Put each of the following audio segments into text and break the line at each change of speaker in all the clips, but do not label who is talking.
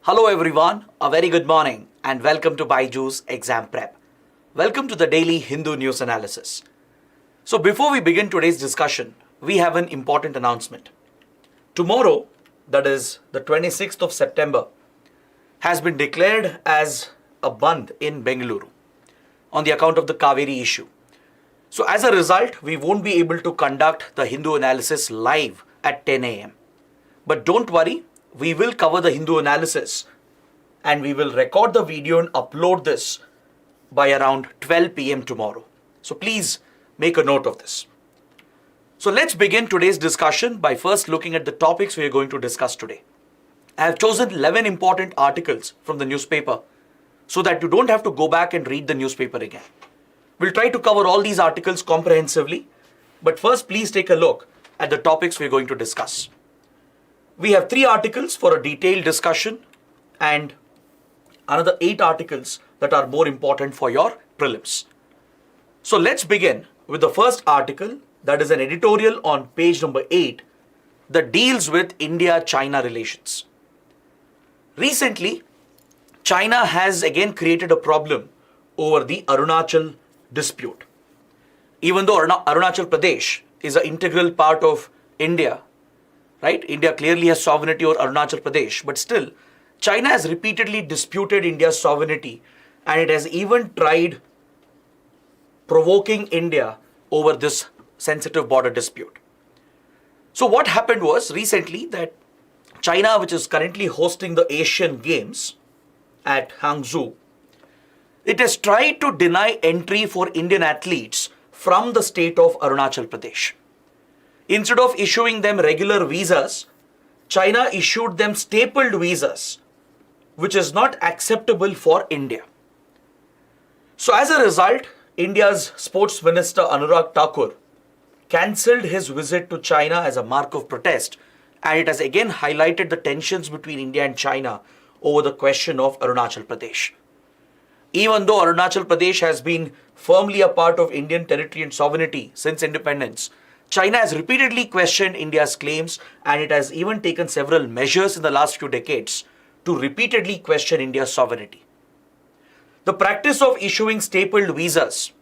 Hello everyone, a very good morning and welcome to BYJU'S Exam Prep. Welcome to the daily Hindu News Analysis. So before we begin today's discussion, we have an important announcement. Tomorrow, that is the 26th of September, has been declared as a bandh in Bengaluru on the account of the Kaveri issue. So as a result, we won't be able to conduct the Hindu analysis live at 10 a.m. But don't worry, we will cover the Hindu analysis and we will record the video and upload this by around 12 p.m. tomorrow. So please make a note of this. So let's begin today's discussion by first looking at the topics we are going to discuss today. I have chosen 11 important articles from the newspaper so that you don't have to go back and read the newspaper again. We'll try to cover all these articles comprehensively, but first please take a look at the topics we're going to discuss. We have 3 articles for a detailed discussion and another 8 articles that are more important for your prelims. So let's begin with the first article, that is an editorial on page number 8 that deals with India-China relations. Recently, China has again created a problem over the Arunachal dispute. Even though Arunachal Pradesh is an integral part of India, right? India clearly has sovereignty over Arunachal Pradesh, but still, China has repeatedly disputed India's sovereignty and it has even tried provoking India over this sensitive border dispute. So what happened was recently that China, which is currently hosting the Asian Games at Hangzhou, it has tried to deny entry for Indian athletes from the state of Arunachal Pradesh. Instead of issuing them regular visas, China issued them stapled visas, which is not acceptable for India. So as a result, India's Sports Minister Anurag Thakur cancelled his visit to China as a mark of protest, and it has again highlighted the tensions between India and China over the question of Arunachal Pradesh. Even though Arunachal Pradesh has been firmly a part of Indian territory and sovereignty since independence, China has repeatedly questioned India's claims and it has even taken several measures in the last few decades to repeatedly question India's sovereignty. The practice of issuing stapled visas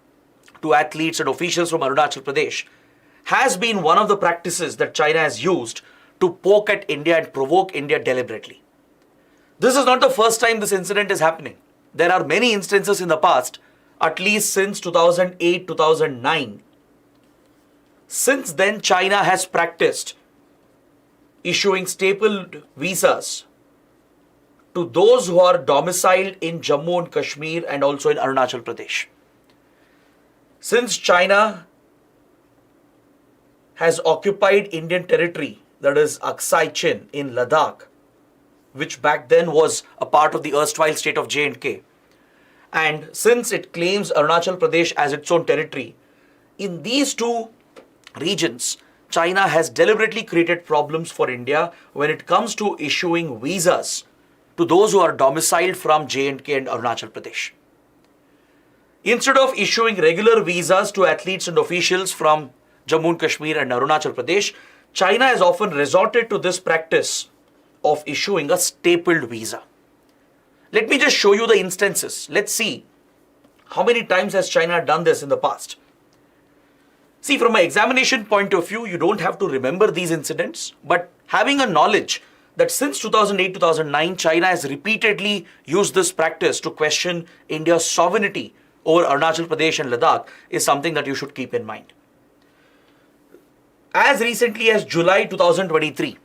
to athletes and officials from Arunachal Pradesh has been one of the practices that China has used to poke at India and provoke India deliberately. This is not the first time this incident is happening. There are many instances in the past, at least since 2008-2009. Since then, China has practiced issuing stapled visas to those who are domiciled in Jammu and Kashmir and also in Arunachal Pradesh. Since China has occupied Indian territory, that is Aksai Chin in Ladakh, which back then was a part of the erstwhile state of J&K. And since it claims Arunachal Pradesh as its own territory, in these two regions, China has deliberately created problems for India when it comes to issuing visas to those who are domiciled from J&K and Arunachal Pradesh. Instead of issuing regular visas to athletes and officials from Jammu and Kashmir and Arunachal Pradesh, China has often resorted to this practice of issuing a stapled visa. Let me just show you the instances. Let's see how many times has China done this in the past. See, from an examination point of view, you don't have to remember these incidents, but having a knowledge that since 2008-2009, China has repeatedly used this practice to question India's sovereignty over Arunachal Pradesh and Ladakh is something that you should keep in mind. As recently as July 2023,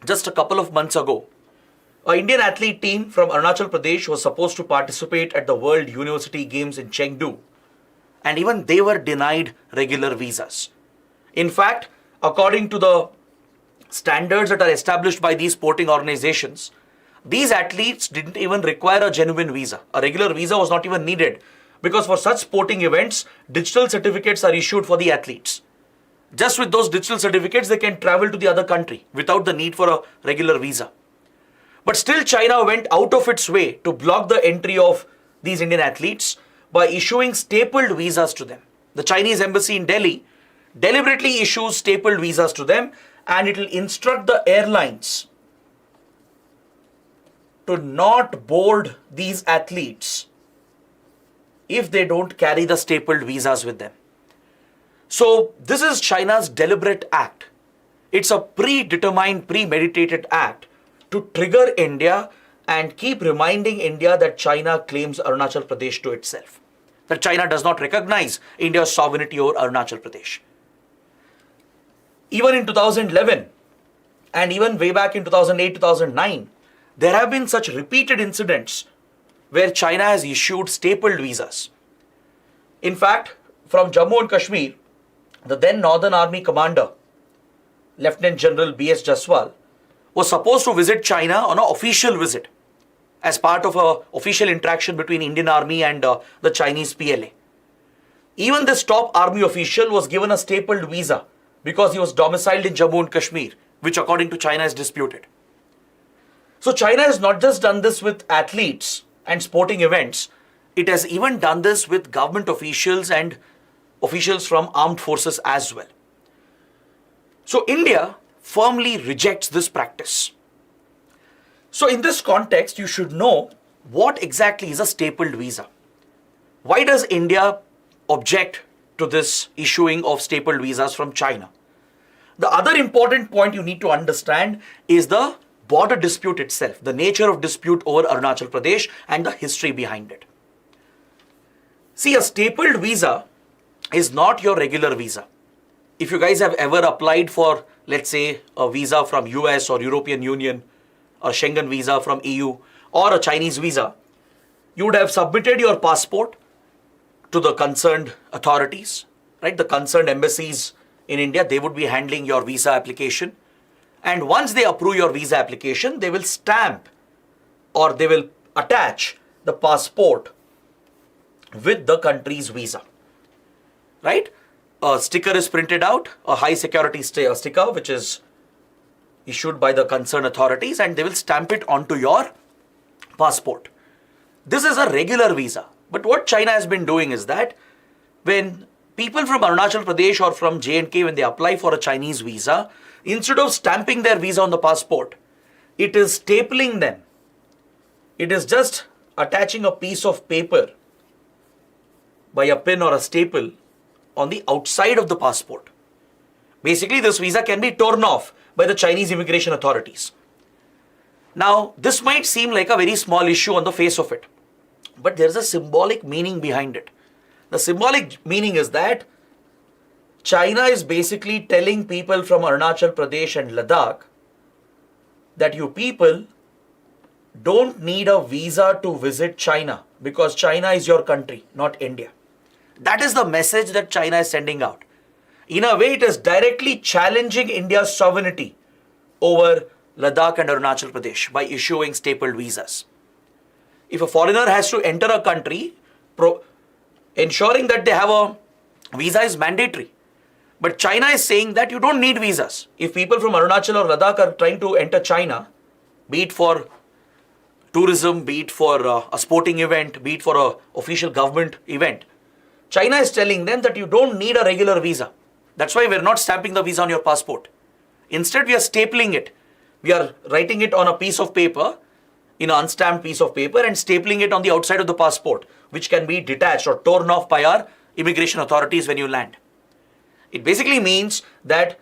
just a couple of months ago, an Indian athlete team from Arunachal Pradesh was supposed to participate at the World University Games in Chengdu, and even they were denied regular visas. In fact, according to the standards that are established by these sporting organizations, these athletes didn't even require a genuine visa. A regular visa was not even needed because for such sporting events, digital certificates are issued for the athletes. Just with those digital certificates, they can travel to the other country without the need for a regular visa. But still, China went out of its way to block the entry of these Indian athletes by issuing stapled visas to them. The Chinese embassy in Delhi deliberately issues stapled visas to them, and it will instruct the airlines to not board these athletes if they don't carry the stapled visas with them. So this is China's deliberate act. It's a predetermined, premeditated act to trigger India and keep reminding India that China claims Arunachal Pradesh to itself, that China does not recognize India's sovereignty over Arunachal Pradesh. Even in 2011 and even way back in 2008-2009, there have been such repeated incidents where China has issued stapled visas. In fact, from Jammu and Kashmir, the then Northern Army commander, Lieutenant General B.S. Jaswal, was supposed to visit China on an official visit as part of an official interaction between Indian Army and the Chinese PLA. Even this top army official was given a stapled visa because he was domiciled in Jammu and Kashmir, which according to China is disputed. So China has not just done this with athletes and sporting events, it has even done this with government officials and officials from armed forces as well. So India firmly rejects this practice. So in this context, you should know what exactly is a stapled visa. Why does India object to this issuing of stapled visas from China? The other important point you need to understand is the border dispute itself, the nature of dispute over Arunachal Pradesh and the history behind it. See, a stapled visa is not your regular visa. If you guys have ever applied for, let's say, a visa from US or European Union, or Schengen visa from EU, or a Chinese visa, you would have submitted your passport to the concerned authorities, right? The concerned embassies in India, they would be handling your visa application. And once they approve your visa application, they will stamp or they will attach the passport with the country's visa, right? A sticker is printed out, a high security sticker, which is issued by the concerned authorities, and they will stamp it onto your passport. This is a regular visa. But what China has been doing is that when people from Arunachal Pradesh or from J&K, when they apply for a Chinese visa, instead of stamping their visa on the passport, it is stapling them. It is just attaching a piece of paper by a pin or a staple on the outside of the passport. Basically, this visa can be torn off by the Chinese immigration authorities. Now, this might seem like a very small issue on the face of it, but there is a symbolic meaning behind it. The symbolic meaning is that China is basically telling people from Arunachal Pradesh and Ladakh that you people don't need a visa to visit China because China is your country, not India. That is the message that China is sending out. In a way, it is directly challenging India's sovereignty over Ladakh and Arunachal Pradesh by issuing stapled visas. If a foreigner has to enter a country, ensuring that they have a visa is mandatory. But China is saying that you don't need visas. If people from Arunachal or Ladakh are trying to enter China, be it for tourism, be it for a sporting event, be it for an official government event, China is telling them that you don't need a regular visa. That's why we're not stamping the visa on your passport. Instead, we are stapling it. We are writing it on a piece of paper, in an unstamped piece of paper, and stapling it on the outside of the passport, which can be detached or torn off by our immigration authorities when you land. It basically means that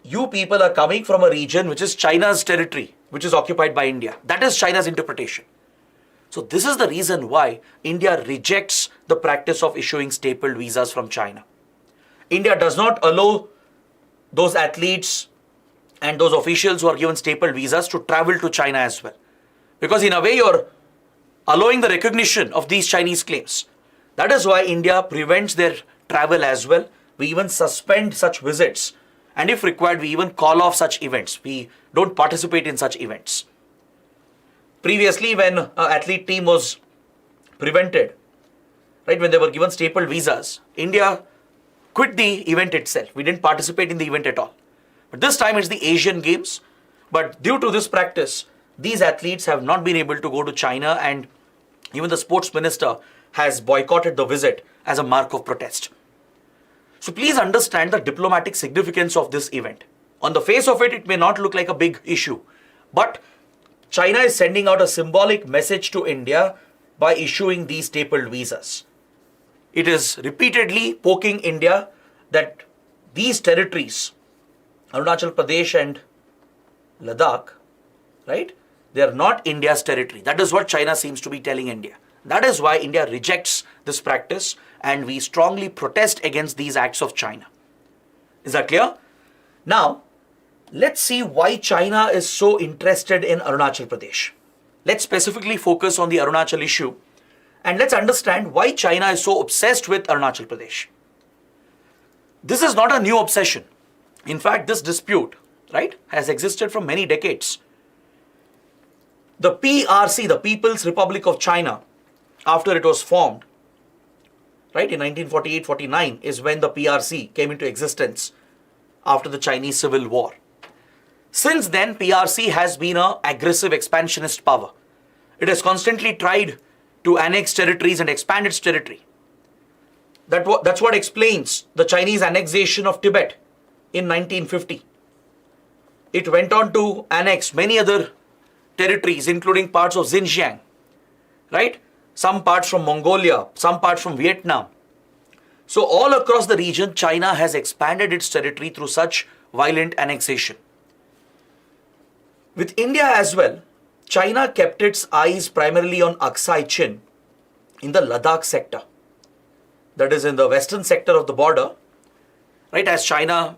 you people are coming from a region which is China's territory, which is occupied by India. That is China's interpretation. So this is the reason why India rejects the practice of issuing stapled visas from China. India does not allow those athletes and those officials who are given stapled visas to travel to China as well. Because in a way, you're allowing the recognition of these Chinese claims. That is why India prevents their travel as well. We even suspend such visits. And if required, we even call off such events. We don't participate in such events. Previously, when an athlete team was prevented, right, when they were given stapled visas, India quit the event itself. We didn't participate in the event at all. But this time it's the Asian Games. But due to this practice, these athletes have not been able to go to China, and even the sports minister has boycotted the visit as a mark of protest. So please understand the diplomatic significance of this event. On the face of it, it may not look like a big issue, but China is sending out a symbolic message to India by issuing these stapled visas. It is repeatedly poking India that these territories, Arunachal Pradesh and Ladakh, right? They are not India's territory. That is what China seems to be telling India. That is why India rejects this practice and we strongly protest against these acts of China. Is that clear? Now, let's see why China is so interested in Arunachal Pradesh. Let's specifically focus on the Arunachal issue and let's understand why China is so obsessed with Arunachal Pradesh. This is not a new obsession. In fact, this dispute, right, has existed for many decades. The PRC, the People's Republic of China, after it was formed, right, in 1948-49 is when the PRC came into existence after the Chinese Civil War. Since then, PRC has been an aggressive expansionist power. It has constantly tried to annex territories and expand its territory. That's what explains the Chinese annexation of Tibet in 1950. It went on to annex many other territories, including parts of Xinjiang, right? Some parts from Mongolia, some parts from Vietnam. So all across the region, China has expanded its territory through such violent annexation. With India as well, China kept its eyes primarily on Aksai Chin in the Ladakh sector. That is in the western sector of the border, right, as China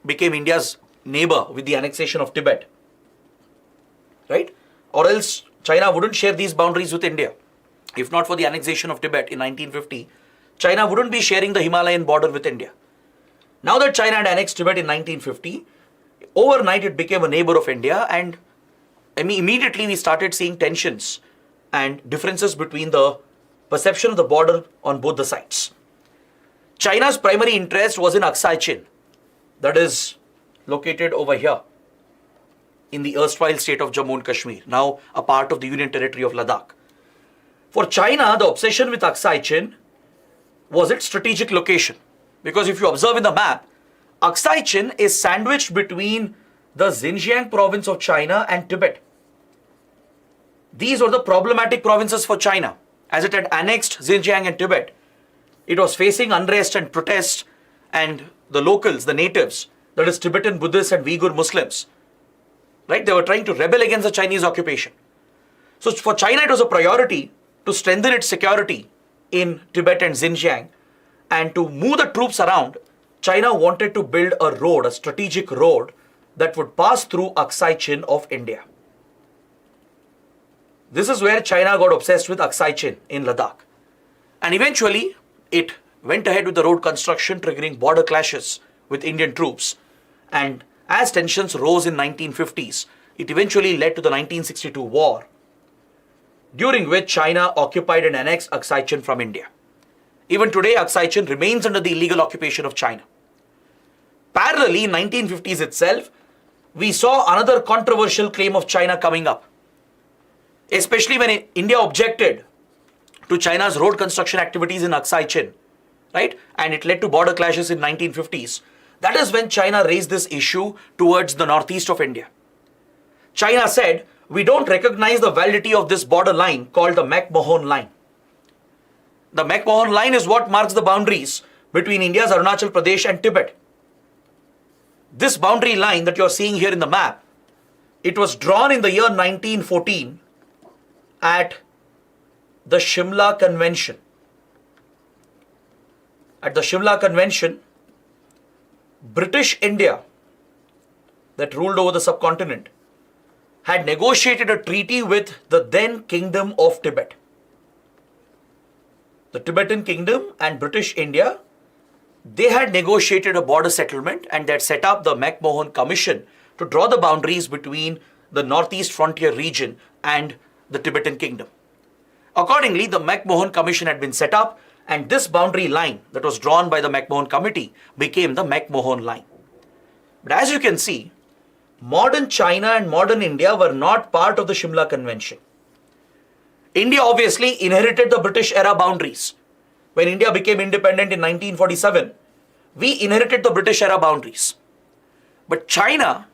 became India's neighbor with the annexation of Tibet, right? Or else China wouldn't share these boundaries with India. If not for the annexation of Tibet in 1950, China wouldn't be sharing the Himalayan border with India. Now that China had annexed Tibet in 1950, overnight it became a neighbor of India and immediately we started seeing tensions and differences between the perception of the border on both the sides. China's primary interest was in Aksai Chin, that is located over here in the erstwhile state of Jammu and Kashmir, now a part of the Union Territory of Ladakh. For China, the obsession with Aksai Chin was its strategic location. Because if you observe in the map, Aksai Chin is sandwiched between the Xinjiang province of China and Tibet. These were the problematic provinces for China. As it had annexed Xinjiang and Tibet, it was facing unrest and protest, and the locals, the natives, that is Tibetan Buddhists and Uyghur Muslims, right? They were trying to rebel against the Chinese occupation. So for China, it was a priority to strengthen its security in Tibet and Xinjiang, and to move the troops around. China wanted to build a road, a strategic road that would pass through Aksai Chin of India. This is where China got obsessed with Aksai Chin in Ladakh. And eventually, it went ahead with the road construction, triggering border clashes with Indian troops. And as tensions rose in 1950s, it eventually led to the 1962 war, during which China occupied and annexed Aksai Chin from India. Even today, Aksai Chin remains under the illegal occupation of China. Parallelly, in 1950s itself, we saw another controversial claim of China coming up, especially when India objected to China's road construction activities in Aksai Chin, right? And it led to border clashes in 1950s. That is when China raised this issue towards the northeast of India. China said, we don't recognize the validity of this border line called the McMahon line. The McMahon line is what marks the boundaries between India's Arunachal Pradesh and Tibet. This boundary line that you're seeing here in the map, it was drawn in the year 1914 at the Shimla Convention. At the Shimla Convention, British India, that ruled over the subcontinent, had negotiated a treaty with the then Kingdom of Tibet. The Tibetan Kingdom and British India, they had negotiated a border settlement and they had set up the McMahon Commission to draw the boundaries between the northeast frontier region and the Tibetan Kingdom. Accordingly, the McMahon Commission had been set up, and this boundary line that was drawn by the McMahon Committee became the McMahon line. But as you can see, modern China and modern India were not part of the Shimla Convention. India obviously inherited the British era boundaries. When India became independent in 1947, we inherited the British era boundaries. But China,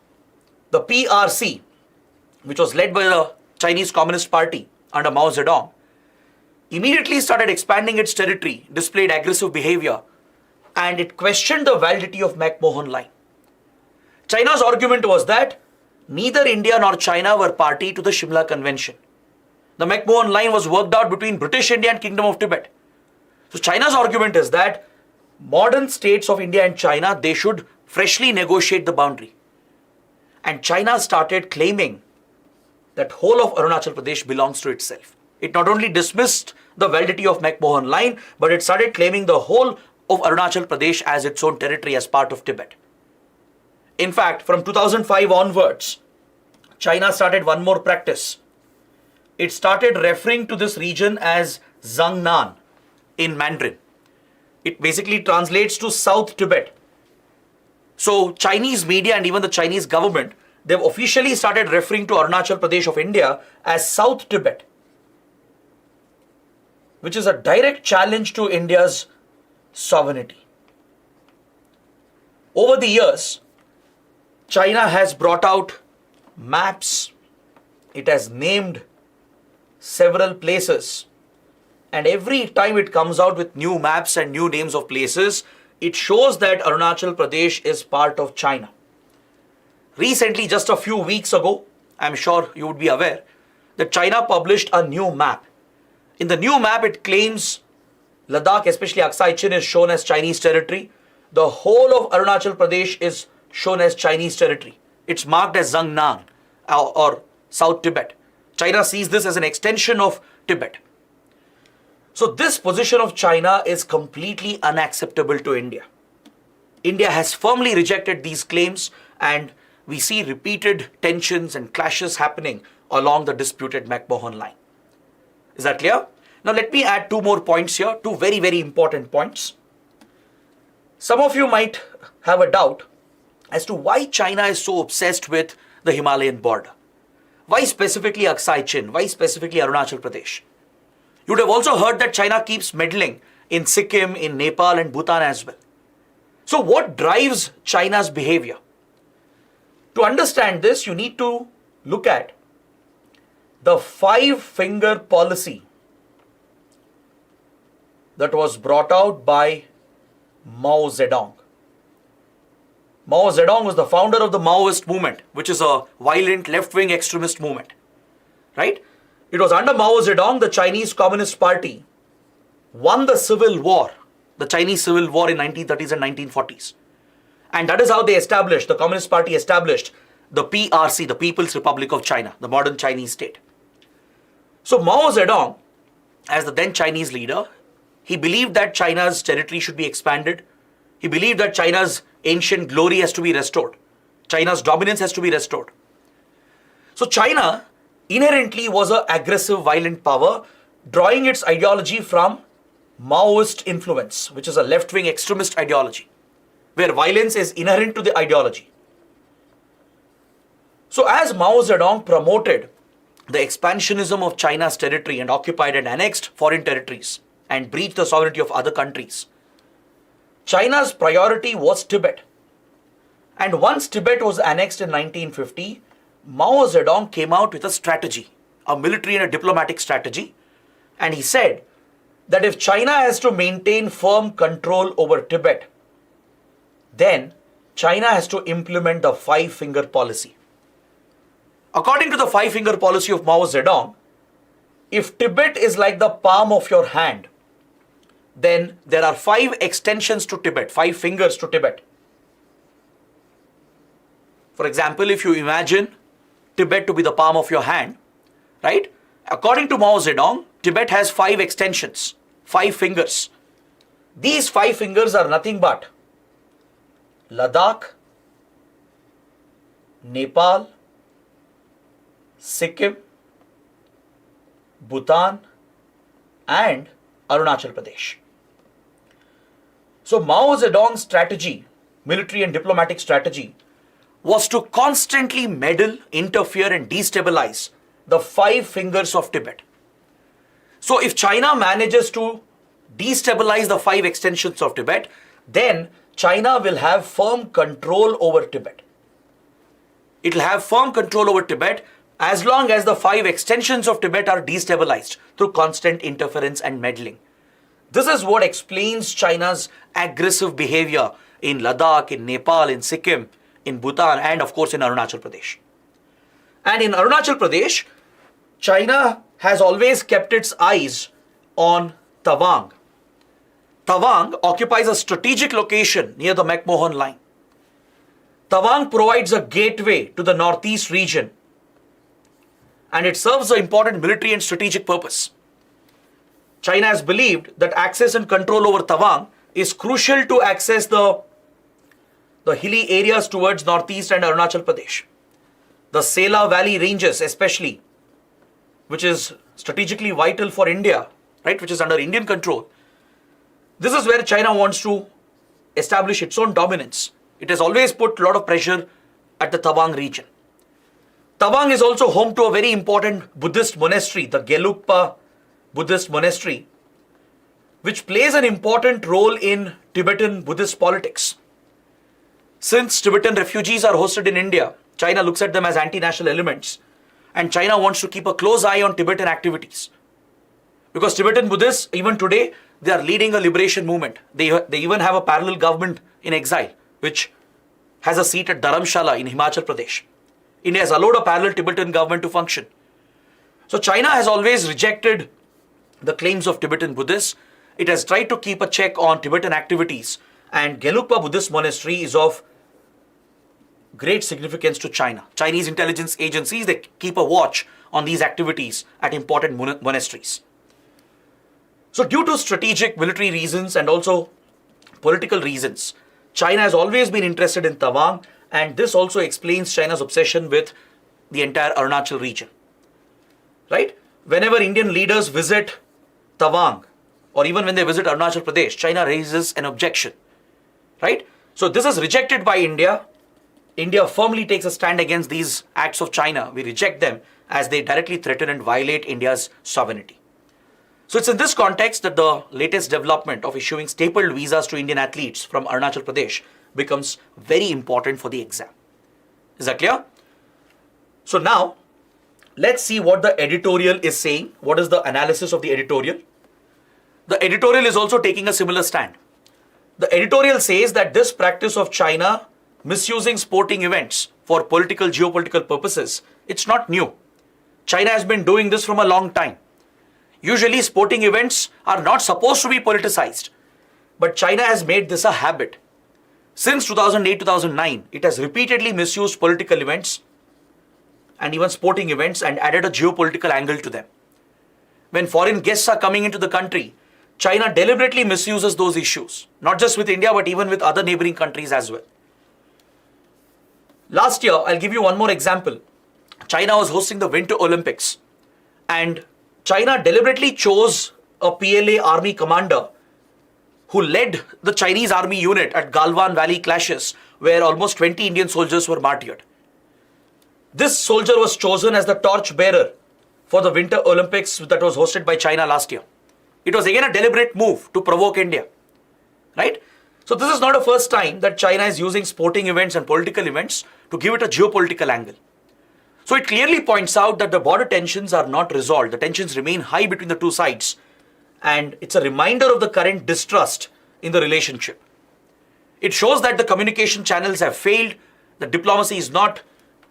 the PRC, which was led by the Chinese Communist Party under Mao Zedong, immediately started expanding its territory, displayed aggressive behavior, and it questioned the validity of McMahon Line. China's argument was that neither India nor China were party to the Shimla Convention. The McMahon Line was worked out between British India and Kingdom of Tibet. So China's argument is that modern states of India and China, they should freshly negotiate the boundary. And China started claiming that whole of Arunachal Pradesh belongs to itself. It not only dismissed the validity of McMahon Line, but it started claiming the whole of Arunachal Pradesh as its own territory, as part of Tibet. In fact, from 2005 onwards, China started one more practice. It started referring to this region as Zhangnan in Mandarin. It basically translates to South Tibet. So Chinese media and even the Chinese government, they've officially started referring to Arunachal Pradesh of India as South Tibet, which is a direct challenge to India's sovereignty. Over the years, China has brought out maps. It has named several places. And every time it comes out with new maps and new names of places, it shows that Arunachal Pradesh is part of China. Recently, just a few weeks ago, I'm sure you would be aware, that China published a new map. In the new map, it claims Ladakh, especially Aksai Chin, is shown as Chinese territory. The whole of Arunachal Pradesh is shown as Chinese territory. It's marked as Zhangnan or South Tibet. China sees this as an extension of Tibet. So this position of China is completely unacceptable to India. India has firmly rejected these claims, and we see repeated tensions and clashes happening along the disputed McMahon Line. Is that clear? Now let me add two more points here, two very, very important points. Some of you might have a doubt as to why China is so obsessed with the Himalayan border. Why specifically Aksai Chin? Why specifically Arunachal Pradesh? You would have also heard that China keeps meddling in Sikkim, in Nepal and Bhutan as well. So what drives China's behavior? To understand this, you need to look at the five-finger policy that was brought out by Mao Zedong. Mao Zedong was the founder of the Maoist movement, which is a violent left-wing extremist movement, right? It was under Mao Zedong, the Chinese Communist Party won the civil war, the Chinese Civil War in 1930s and 1940s. And that is how they established, the Communist Party established the PRC, the People's Republic of China, the modern Chinese state. So Mao Zedong, as the then Chinese leader, he believed that China's territory should be expanded. He believed that China's ancient glory has to be restored. China's dominance has to be restored. So China inherently was an aggressive, violent power, drawing its ideology from Maoist influence, which is a left-wing extremist ideology, where violence is inherent to the ideology. So as Mao Zedong promoted the expansionism of China's territory and occupied and annexed foreign territories and breached the sovereignty of other countries, China's priority was Tibet. And once Tibet was annexed in 1950, Mao Zedong came out with a strategy, a military and a diplomatic strategy. And he said that if China has to maintain firm control over Tibet, then China has to implement the five-finger policy. According to the five-finger policy of Mao Zedong, if Tibet is like the palm of your hand, then there are five extensions to Tibet, five fingers to Tibet. For example, if you imagine Tibet to be the palm of your hand, right? According to Mao Zedong, Tibet has five extensions, five fingers. These five fingers are nothing but Ladakh, Nepal, Sikkim, Bhutan, and Arunachal Pradesh. So Mao Zedong's strategy, military and diplomatic strategy, was to constantly meddle, interfere and destabilize the five fingers of Tibet. So if China manages to destabilize the five extensions of Tibet, then China will have firm control over Tibet. It will have firm control over Tibet, as long as the 5 extensions of Tibet are destabilized through constant interference and meddling. This is what explains China's aggressive behavior in Ladakh, in Nepal, in Sikkim, in Bhutan, and of course in Arunachal Pradesh. And in Arunachal Pradesh, China has always kept its eyes on Tawang. Tawang occupies a strategic location near the McMahon line. Tawang provides a gateway to the northeast region, and it serves an important military and strategic purpose. China has believed that access and control over Tawang is crucial to access the hilly areas towards northeast and Arunachal Pradesh. The Sela Valley ranges especially, which is strategically vital for India, right, which is under Indian control. This is where China wants to establish its own dominance. It has always put a lot of pressure at the Tawang region. Tawang is also home to a very important Buddhist monastery, the Gelugpa Buddhist monastery, which plays an important role in Tibetan Buddhist politics. Since Tibetan refugees are hosted in India, China looks at them as anti-national elements, and China wants to keep a close eye on Tibetan activities. Because Tibetan Buddhists, even today, they are leading a liberation movement. They even have a parallel government in exile, which has a seat at Dharamshala in Himachal Pradesh. India has allowed a parallel Tibetan government to function. So China has always rejected the claims of Tibetan Buddhists. It has tried to keep a check on Tibetan activities, and Gelugpa Buddhist monastery is of great significance to China. Chinese intelligence agencies, they keep a watch on these activities at important monasteries. So due to strategic military reasons and also political reasons, China has always been interested in Tawang, and this also explains China's obsession with the entire Arunachal region. Right? Whenever Indian leaders visit Tawang, or even when they visit Arunachal Pradesh, China raises an objection. Right? So this is rejected by India. India firmly takes a stand against these acts of China. We reject them as they directly threaten and violate India's sovereignty. So it's in this context that the latest development of issuing stapled visas to Indian athletes from Arunachal Pradesh becomes very important for the exam. Is that clear? So now, let's see what the editorial is saying. What is the analysis of the editorial? The editorial is also taking a similar stand. The editorial says that this practice of China misusing sporting events for political, geopolitical purposes, it's not new. China has been doing this from a long time. Usually sporting events are not supposed to be politicized, but China has made this a habit. Since 2008-2009, it has repeatedly misused political events and even sporting events and added a geopolitical angle to them. When foreign guests are coming into the country, China deliberately misuses those issues, not just with India, but even with other neighboring countries as well. Last year, I'll give you one more example. China was hosting the Winter Olympics, and China deliberately chose a PLA army commander who led the Chinese army unit at Galwan Valley clashes, where almost 20 Indian soldiers were martyred. This soldier was chosen as the torch bearer for the Winter Olympics that was hosted by China last year. It was again a deliberate move to provoke India, right? So this is not the first time that China is using sporting events and political events to give it a geopolitical angle. So it clearly points out that the border tensions are not resolved. The tensions remain high between the two sides. And it's a reminder of the current distrust in the relationship. It shows that the communication channels have failed. The diplomacy is not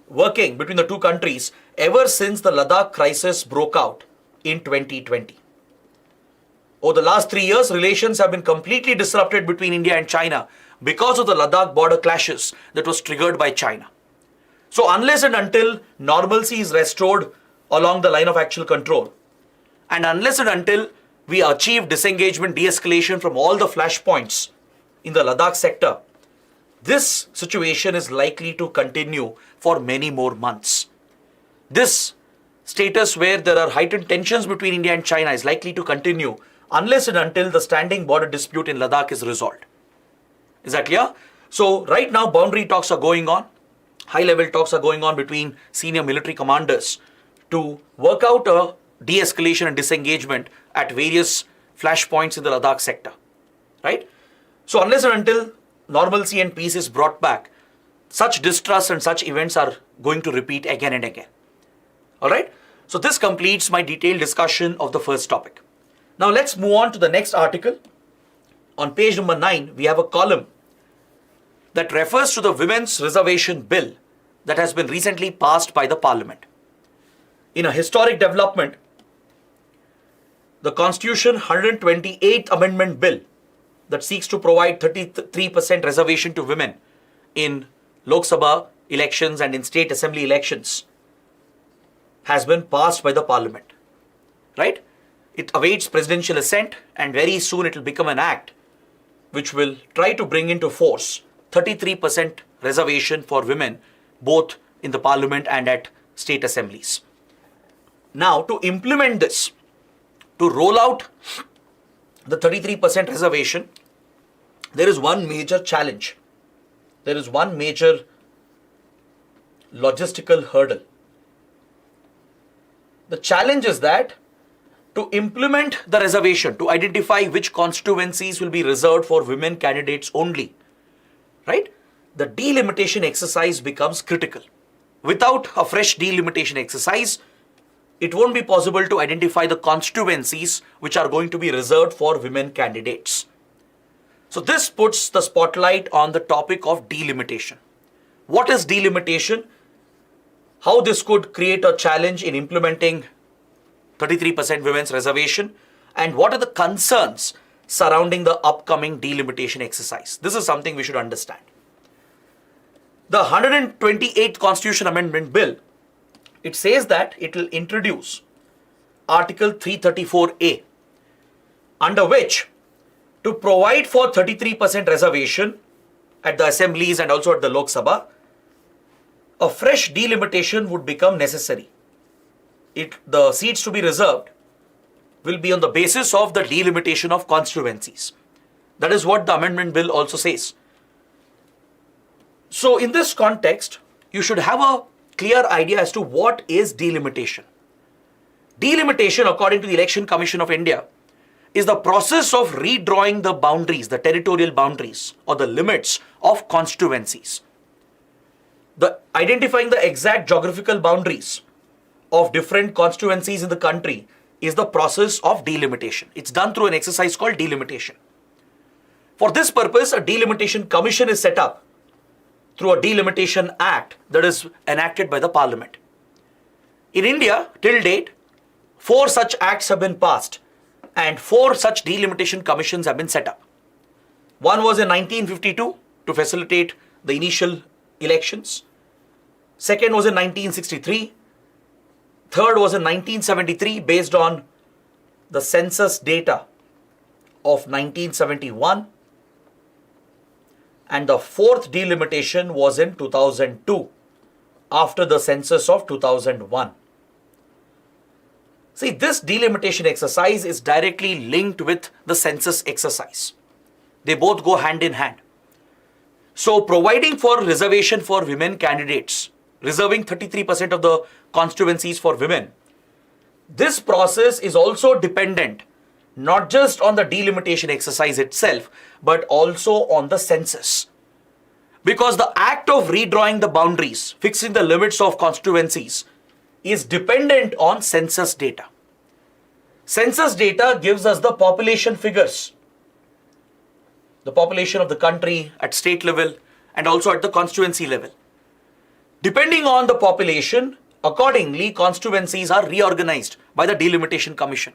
working between the two countries ever since the Ladakh crisis broke out in 2020. Over the last 3 years, relations have been completely disrupted between India and China because of the Ladakh border clashes that was triggered by China. So unless and until normalcy is restored along the line of actual control, and unless and until we achieve disengagement, de-escalation from all the flashpoints in the Ladakh sector, this situation is likely to continue for many more months. This status where there are heightened tensions between India and China is likely to continue unless and until the standing border dispute in Ladakh is resolved. Is that clear? So right now boundary talks are going on. High-level talks are going on between senior military commanders to work out a de-escalation and disengagement at various flashpoints in the Ladakh sector, right? So unless and until normalcy and peace is brought back, such distrust and such events are going to repeat again and again. Alright, so this completes my detailed discussion of the first topic. Now let's move on to the next article. On page number 9, we have a column that refers to the Women's Reservation Bill that has been recently passed by the Parliament. In a historic development, the Constitution 128th Amendment Bill that seeks to provide 33% reservation to women in Lok Sabha elections and in state assembly elections has been passed by the Parliament. Right? It awaits presidential assent, and very soon it will become an act which will try to bring into force 33% reservation for women both in the Parliament and at state assemblies. Now, to implement this, to roll out the 33% reservation, there is one major challenge. There is one major logistical hurdle. The challenge is that to implement the reservation, to identify which constituencies will be reserved for women candidates only, right? The delimitation exercise becomes critical. Without a fresh delimitation exercise, it won't be possible to identify the constituencies which are going to be reserved for women candidates. So this puts the spotlight on the topic of delimitation. What is delimitation? How this could create a challenge in implementing 33% women's reservation, and what are the concerns surrounding the upcoming delimitation exercise? This is something we should understand. The 128th Constitution Amendment Bill, it says that it will introduce Article 334A, under which to provide for 33% reservation at the assemblies and also at the Lok Sabha, a fresh delimitation would become necessary. The seats to be reserved will be on the basis of the delimitation of constituencies. That is what the amendment bill also says. So in this context, you should have a clear idea as to what is delimitation. Delimitation, according to the Election Commission of India, is the process of redrawing the boundaries, the territorial boundaries or the limits of constituencies. Identifying the exact geographical boundaries of different constituencies in the country is the process of delimitation. It's done through an exercise called delimitation. For this purpose, a delimitation commission is set up through a delimitation act that is enacted by the Parliament. In India, till date, 4 such acts have been passed and 4 such delimitation commissions have been set up. One was in 1952 to facilitate the initial elections. Second was in 1963. Third was in 1973 based on the census data of 1971. And the 4th delimitation was in 2002 after the census of 2001. See, this delimitation exercise is directly linked with the census exercise. They both go hand in hand. So providing for reservation for women candidates, reserving 33% of the constituencies for women, this process is also dependent not just on the delimitation exercise itself, but also on the census. Because the act of redrawing the boundaries, fixing the limits of constituencies, is dependent on census data. Census data gives us the population figures, the population of the country at state level and also at the constituency level. Depending on the population, accordingly, constituencies are reorganized by the Delimitation Commission.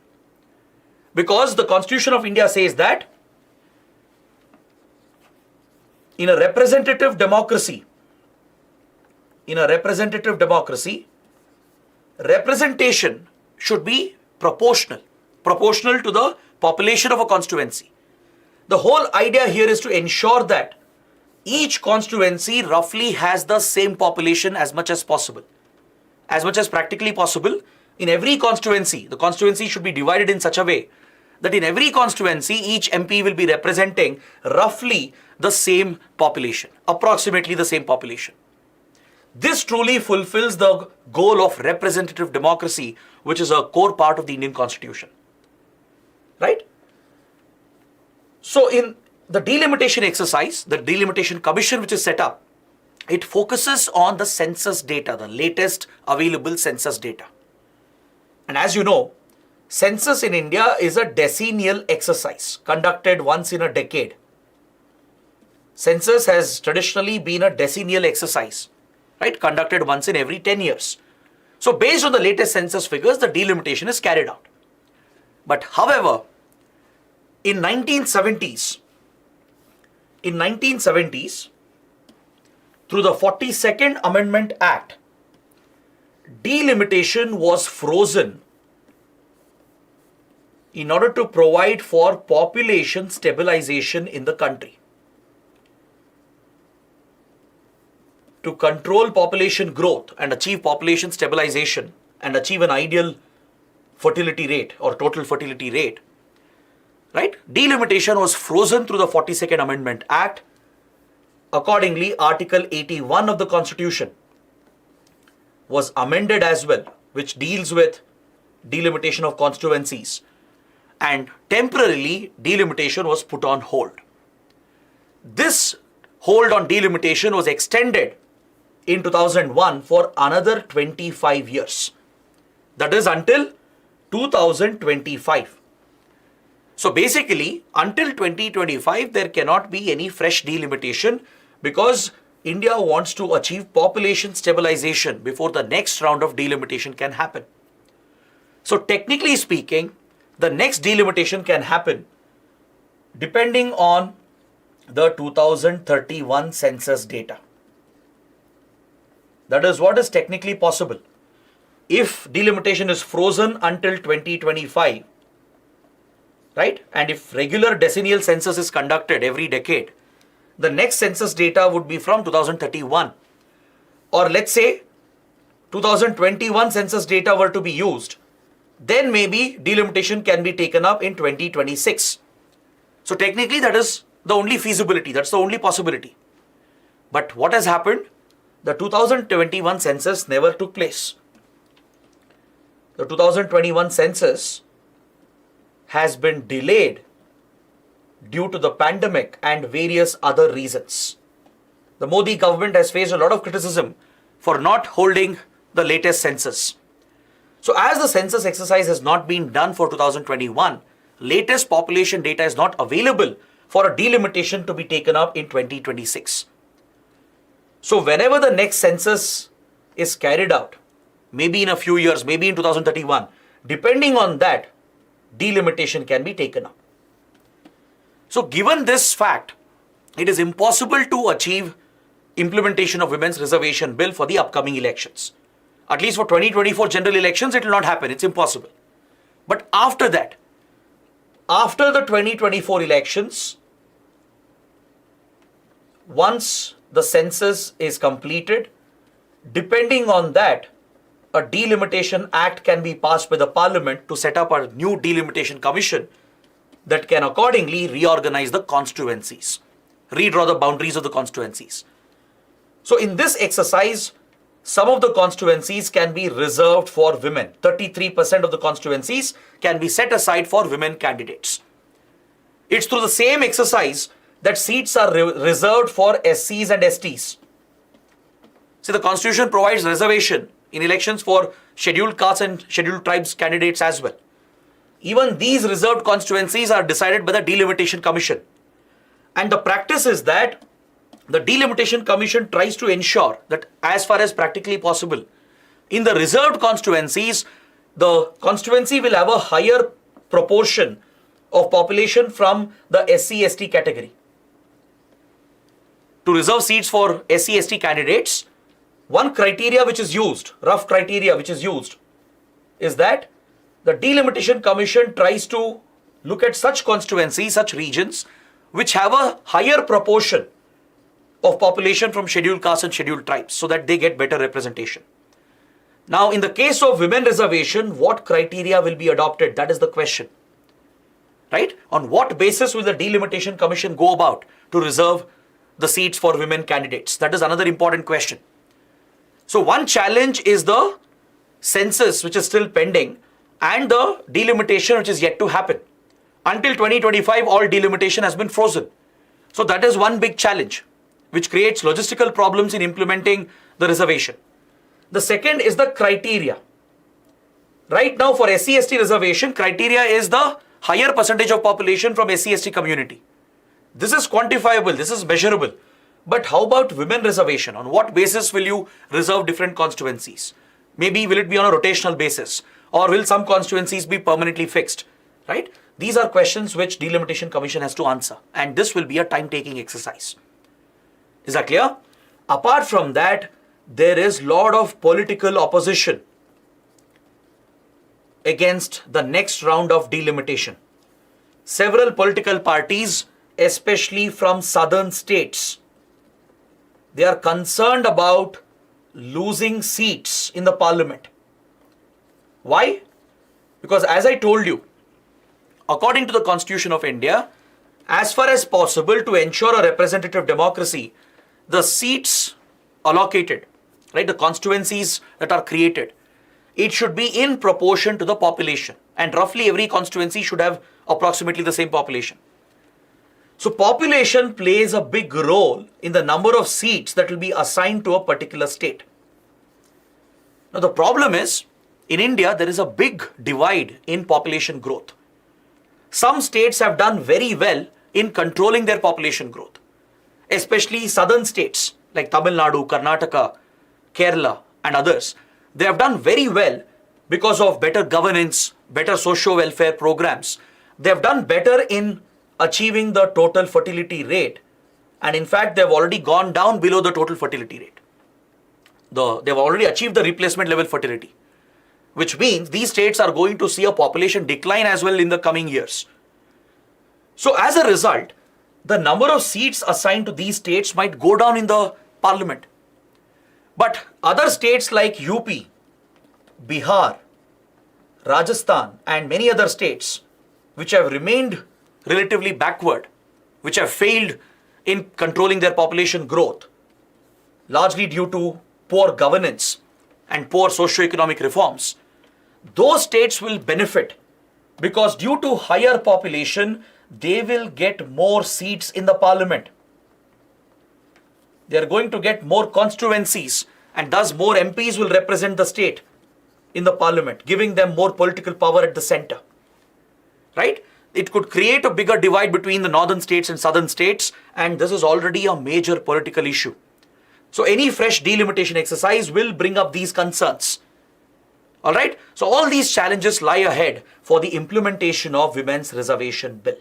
Because the Constitution of India says that in a representative democracy, representation should be proportional to the population of a constituency. The whole idea here is to ensure that each constituency roughly has the same population as much as possible. As much as practically possible, in every constituency, the constituency should be divided in such a way that in every constituency, each MP will be representing roughly the same population, approximately the same population. This truly fulfills the goal of representative democracy, which is a core part of the Indian Constitution. Right? So in the delimitation exercise, the delimitation commission which is set up, it focuses on the census data, the latest available census data. And as you know, census in India is a decennial exercise conducted once in a decade. Census has traditionally been a decennial exercise, right? Conducted once in every 10 years. So based on the latest census figures, the delimitation is carried out. But however, in 1970s, through the 42nd Amendment Act, delimitation was frozen in order to provide for population stabilization in the country. To control population growth and achieve population stabilization and achieve an ideal fertility rate or total fertility rate, right? Delimitation was frozen through the 42nd Amendment Act. Accordingly, Article 81 of the Constitution was amended as well, which deals with delimitation of constituencies, and temporarily delimitation was put on hold. This hold on delimitation was extended in 2001 for another 25 years. That is until 2025. So basically, until 2025, there cannot be any fresh delimitation because India wants to achieve population stabilization before the next round of delimitation can happen. So technically speaking, the next delimitation can happen depending on the 2031 census data. That is what is technically possible. If delimitation is frozen until 2025, right? And if regular decennial census is conducted every decade, the next census data would be from 2031. Or let's say 2021 census data were to be used, then maybe delimitation can be taken up in 2026. So technically that is the only feasibility, that's the only possibility. But what has happened? The 2021 census never took place. The 2021 census has been delayed due to the pandemic and various other reasons. The Modi government has faced a lot of criticism for not holding the latest census. So as the census exercise has not been done for 2021, latest population data is not available for a delimitation to be taken up in 2026. So whenever the next census is carried out, maybe in a few years, maybe in 2031, depending on that, delimitation can be taken up. So given this fact, it is impossible to achieve implementation of Women's Reservation Bill for the upcoming elections. At least for 2024 general elections, it will not happen. It's impossible. But after that, after the 2024 elections, once the census is completed, depending on that, a delimitation act can be passed by the parliament to set up a new delimitation commission that can accordingly reorganize the constituencies, redraw the boundaries of the constituencies. So in this exercise, some of the constituencies can be reserved for women. 33% of the constituencies can be set aside for women candidates. It's through the same exercise that seats are reserved for SCs and STs. See, the constitution provides reservation in elections for scheduled castes and scheduled tribes candidates as well. Even these reserved constituencies are decided by the Delimitation Commission. And the practice is that the Delimitation Commission tries to ensure that as far as practically possible, in the reserved constituencies, the constituency will have a higher proportion of population from the SC/ST category. To reserve seats for SC/ST candidates, one criteria which is used, rough criteria which is used, is that the Delimitation Commission tries to look at such constituencies, such regions, which have a higher proportion of population from scheduled castes and scheduled tribes so that they get better representation. Now, in the case of women reservation, what criteria will be adopted? That is the question, right? On what basis will the Delimitation Commission go about to reserve the seats for women candidates? That is another important question. So one challenge is the census, which is still pending, and the delimitation, which is yet to happen. Until 2025, all delimitation has been frozen. So that is one big challenge, which creates logistical problems in implementing the reservation. The second is the criteria. Right now for SC/ST reservation, criteria is the higher percentage of population from SC/ST community. This is quantifiable, this is measurable. But how about women reservation? On what basis will you reserve different constituencies? Maybe will it be on a rotational basis, or will some constituencies be permanently fixed, right? These are questions which Delimitation Commission has to answer, and this will be a time-taking exercise. Is that clear? Apart from that, there is lot of political opposition against the next round of delimitation. Several political parties, especially from southern states, they are concerned about losing seats in the parliament. Why? Because as I told you, according to the Constitution of India, as far as possible to ensure a representative democracy, the seats allocated, right, the constituencies that are created, it should be in proportion to the population. And roughly every constituency should have approximately the same population. So population plays a big role in the number of seats that will be assigned to a particular state. Now the problem is, in India, there is a big divide in population growth. Some states have done very well in controlling their population growth, especially southern states like Tamil Nadu, Karnataka, Kerala and others. They have done very well because of better governance, better socio-welfare programs. They have done better in achieving the total fertility rate, and in fact they have already gone down below the total fertility rate. They have already achieved the replacement level fertility, which means these states are going to see a population decline as well in the coming years. So as a result, the number of seats assigned to these states might go down in the parliament. But other states like UP, Bihar, Rajasthan and many other states which have remained relatively backward, which have failed in controlling their population growth, largely due to poor governance and poor socio-economic reforms, those states will benefit because due to higher population, they will get more seats in the parliament. They are going to get more constituencies, and thus more MPs will represent the state in the parliament, giving them more political power at the center. Right? It could create a bigger divide between the northern states and southern states, and this is already a major political issue. So any fresh delimitation exercise will bring up these concerns. Alright? So all these challenges lie ahead for the implementation of Women's Reservation Bill.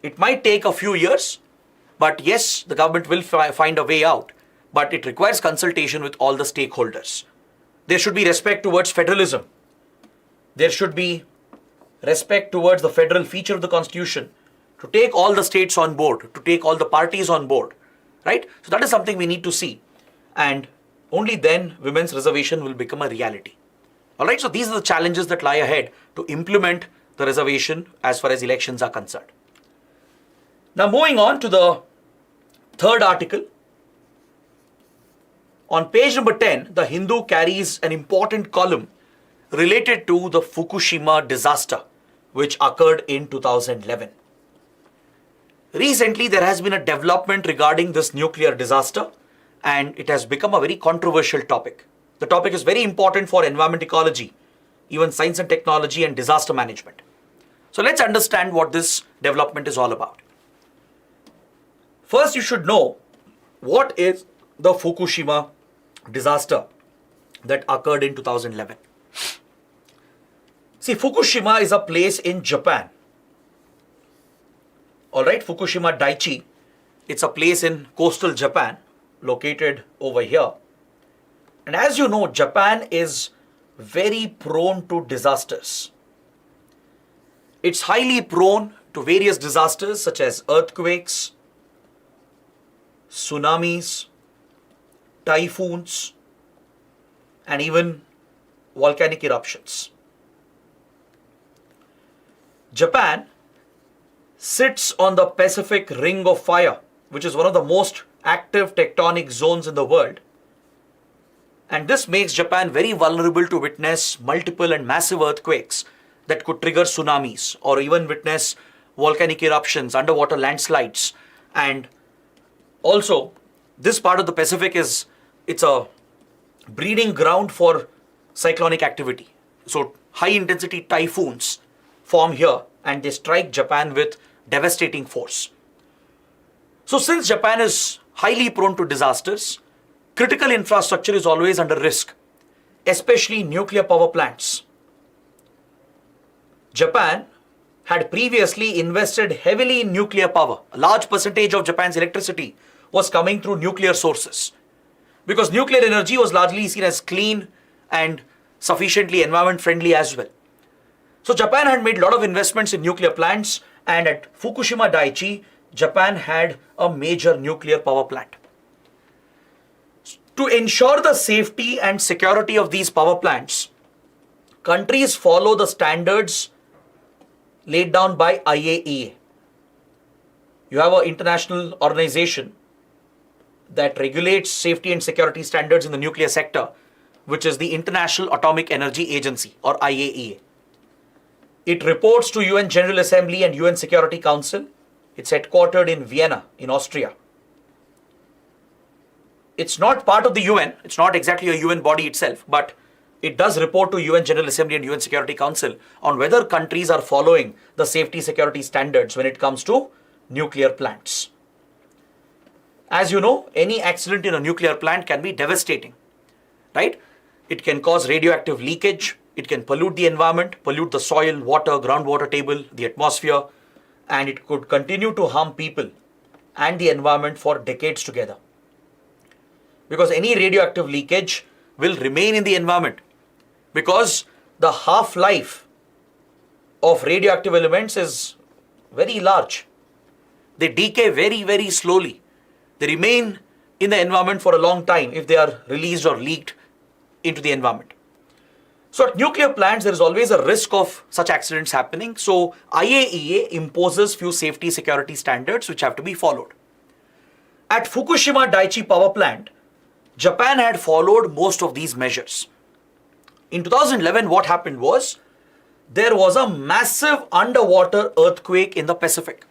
It might take a few years, but yes, the government will find a way out. But it requires consultation with all the stakeholders. There should be respect towards federalism. There should be respect towards the federal feature of the Constitution, to take all the states on board, to take all the parties on board, right? So that is something we need to see. And only then women's reservation will become a reality. All right, so these are the challenges that lie ahead to implement the reservation as far as elections are concerned. Now moving on to the third article. On page number 10, the Hindu carries an important column related to the Fukushima disaster, which occurred in 2011. Recently, there has been a development regarding this nuclear disaster, and it has become a very controversial topic. The topic is very important for environment ecology, even science and technology and disaster management. So let's understand what this development is all about. First, you should know what is the Fukushima disaster that occurred in 2011. See, Fukushima is a place in Japan. Alright, Fukushima Daiichi, it's a place in coastal Japan, located over here. And as you know, Japan is very prone to disasters. It's highly prone to various disasters such as earthquakes, tsunamis, typhoons, and even volcanic eruptions. Japan sits on the Pacific Ring of Fire, which is one of the most active tectonic zones in the world. And this makes Japan very vulnerable to witness multiple and massive earthquakes that could trigger tsunamis, or even witness volcanic eruptions, underwater landslides. And also, this part of the Pacific it's a breeding ground for cyclonic activity. So high intensity typhoons form here and they strike Japan with devastating force. So since Japan is highly prone to disasters, critical infrastructure is always under risk, especially nuclear power plants. Japan had previously invested heavily in nuclear power. A large percentage of Japan's electricity was coming through nuclear sources because nuclear energy was largely seen as clean and sufficiently environment friendly as well. So Japan had made a lot of investments in nuclear plants, and at Fukushima Daiichi, Japan had a major nuclear power plant. To ensure the safety and security of these power plants, countries follow the standards laid down by IAEA. You have an international organization that regulates safety and security standards in the nuclear sector, which is the International Atomic Energy Agency, or IAEA. It reports to UN General Assembly and UN Security Council. It's headquartered in Vienna, in Austria. It's not part of the UN, it's not exactly a UN body itself, but it does report to UN General Assembly and UN Security Council on whether countries are following the safety security standards when it comes to nuclear plants. As you know, any accident in a nuclear plant can be devastating, right? It can cause radioactive leakage, it can pollute the environment, pollute the soil, water, groundwater table, the atmosphere, and it could continue to harm people and the environment for decades together. Because any radioactive leakage will remain in the environment, because the half-life of radioactive elements is very large. They decay very, very slowly. They remain in the environment for a long time if they are released or leaked into the environment. So at nuclear plants, there is always a risk of such accidents happening. So IAEA imposes few safety security standards which have to be followed. At Fukushima Daiichi power plant, Japan had followed most of these measures. In 2011, what happened was, there was a massive underwater earthquake in the Pacific.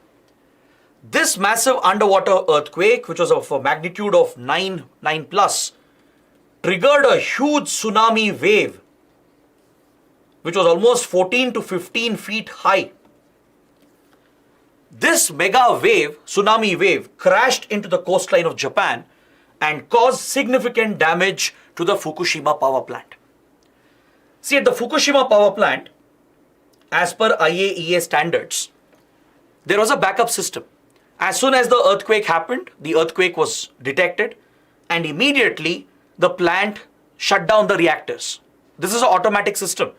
This massive underwater earthquake, which was of a magnitude of 9 plus, triggered a huge tsunami wave, which was almost 14 to 15 feet high. This mega wave, tsunami wave, crashed into the coastline of Japan and caused significant damage to the Fukushima power plant. See, at the Fukushima power plant, as per IAEA standards, there was a backup system. As soon as the earthquake happened, the earthquake was detected, and immediately the plant shut down the reactors. This is an automatic system.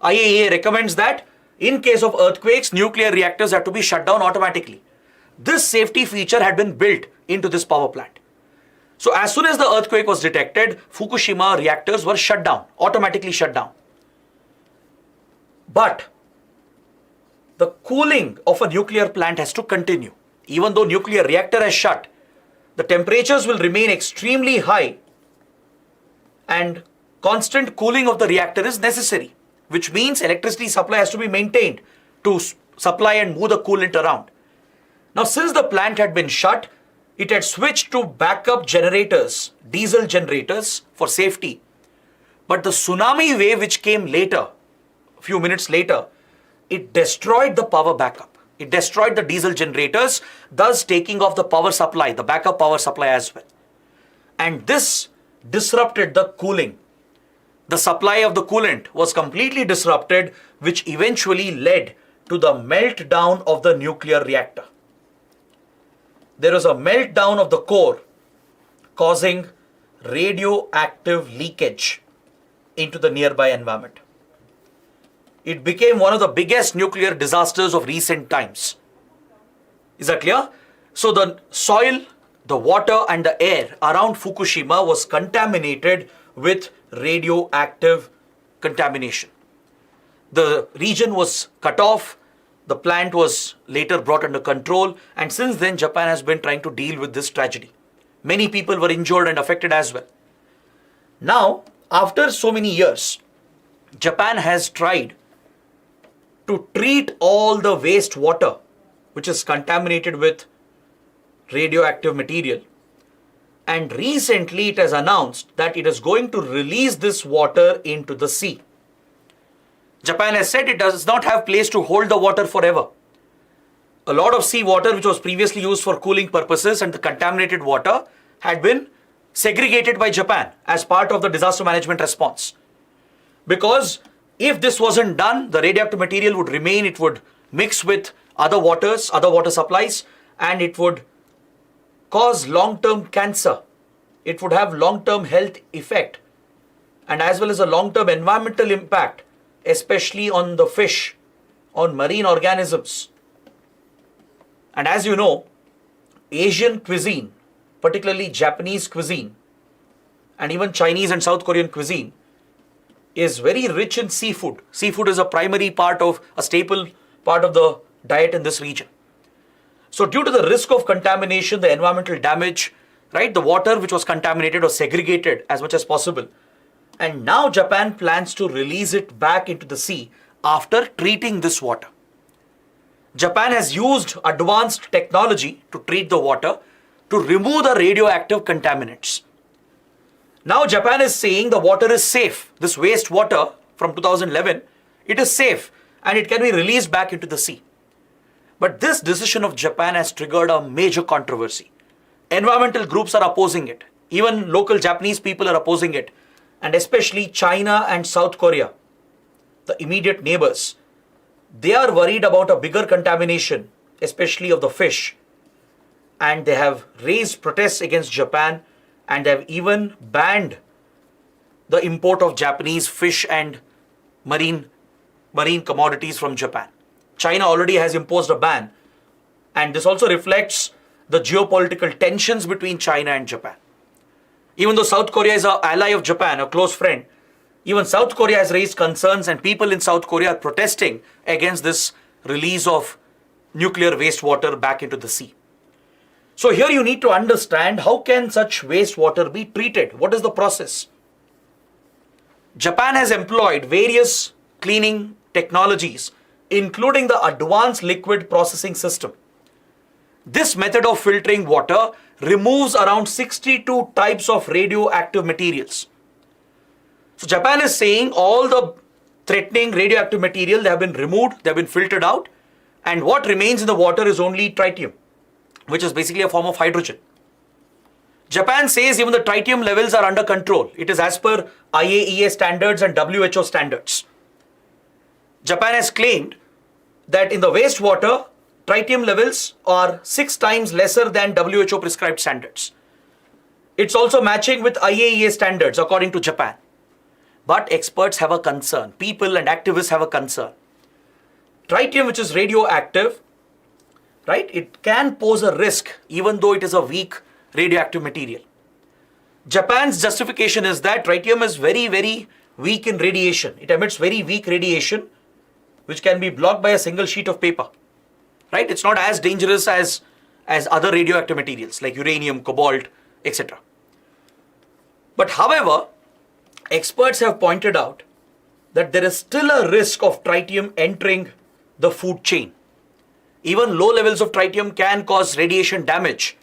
IAEA recommends that in case of earthquakes, nuclear reactors have to be shut down automatically. This safety feature had been built into this power plant. So as soon as the earthquake was detected, Fukushima reactors were shut down, automatically shut down. But the cooling of a nuclear plant has to continue. Even though nuclear reactor is shut, the temperatures will remain extremely high and constant cooling of the reactor is necessary, which means electricity supply has to be maintained to supply and move the coolant around. Now, since the plant had been shut, it had switched to backup generators, diesel generators for safety. But the tsunami wave which came later, a few minutes later, it destroyed the power backup. It destroyed the diesel generators, thus taking off the power supply, the backup power supply as well. And this disrupted the cooling. The supply of the coolant was completely disrupted, which eventually led to the meltdown of the nuclear reactor. There was a meltdown of the core, causing radioactive leakage into the nearby environment. It became one of the biggest nuclear disasters of recent times. Is that clear? So the soil, the water and the air around Fukushima was contaminated with radioactive contamination. The region was cut off. The plant was later brought under control, and since then Japan has been trying to deal with this tragedy. Many people were injured and affected as well. Now, after so many years, Japan has tried to treat all the wastewater which is contaminated with radioactive material, and recently it has announced that it is going to release this water into the sea. Japan has said it does not have place to hold the water forever. A lot of sea water which was previously used for cooling purposes and the contaminated water had been segregated by Japan as part of the disaster management response. Because if this wasn't done, the radioactive material would remain, it would mix with other waters, other water supplies, and it would cause long-term cancer. It would have long-term health effect and as well as a long-term environmental impact, especially on the fish, on marine organisms. And as you know, Asian cuisine, particularly Japanese cuisine, and even Chinese and South Korean cuisine, is very rich in seafood. Seafood is a primary part of, a staple part of the diet in this region. So due to the risk of contamination, the environmental damage, right, the water which was contaminated was segregated as much as possible. And now Japan plans to release it back into the sea after treating this water. Japan has used advanced technology to treat the water to remove the radioactive contaminants. Now Japan is saying the water is safe. This wastewater from 2011, it is safe and it can be released back into the sea. But this decision of Japan has triggered a major controversy. Environmental groups are opposing it. Even local Japanese people are opposing it. And especially China and South Korea, the immediate neighbors. They are worried about a bigger contamination, especially of the fish. And they have raised protests against Japan and they have even banned the import of Japanese fish and marine commodities from Japan. China already has imposed a ban, and this also reflects the geopolitical tensions between China and Japan. Even though South Korea is an ally of Japan, a close friend, even South Korea has raised concerns and people in South Korea are protesting against this release of nuclear wastewater back into the sea. So here you need to understand, how can such wastewater be treated? What is the process? Japan has employed various cleaning technologies, including the advanced liquid processing system. This method of filtering water removes around 62 types of radioactive materials. So Japan is saying all the threatening radioactive material, they have been removed, they have been filtered out, and what remains in the water is only tritium, which is basically a form of hydrogen. Japan says even the tritium levels are under control. It is as per IAES standards and WHO standards. Japan has claimed that in the wastewater, tritium levels are 6 times lesser than WHO prescribed standards. It's also matching with IAEA standards according to Japan. But experts have a concern. People and activists have a concern. Tritium, which is radioactive, right? It can pose a risk even though it is a weak radioactive material. Japan's justification is that tritium is very, very weak in radiation. It emits very weak radiation, which can be blocked by a single sheet of paper. Right? It's not as dangerous as other radioactive materials like uranium, cobalt, etc. But however, experts have pointed out that there is still a risk of tritium entering the food chain. Even low levels of tritium can cause radiation damage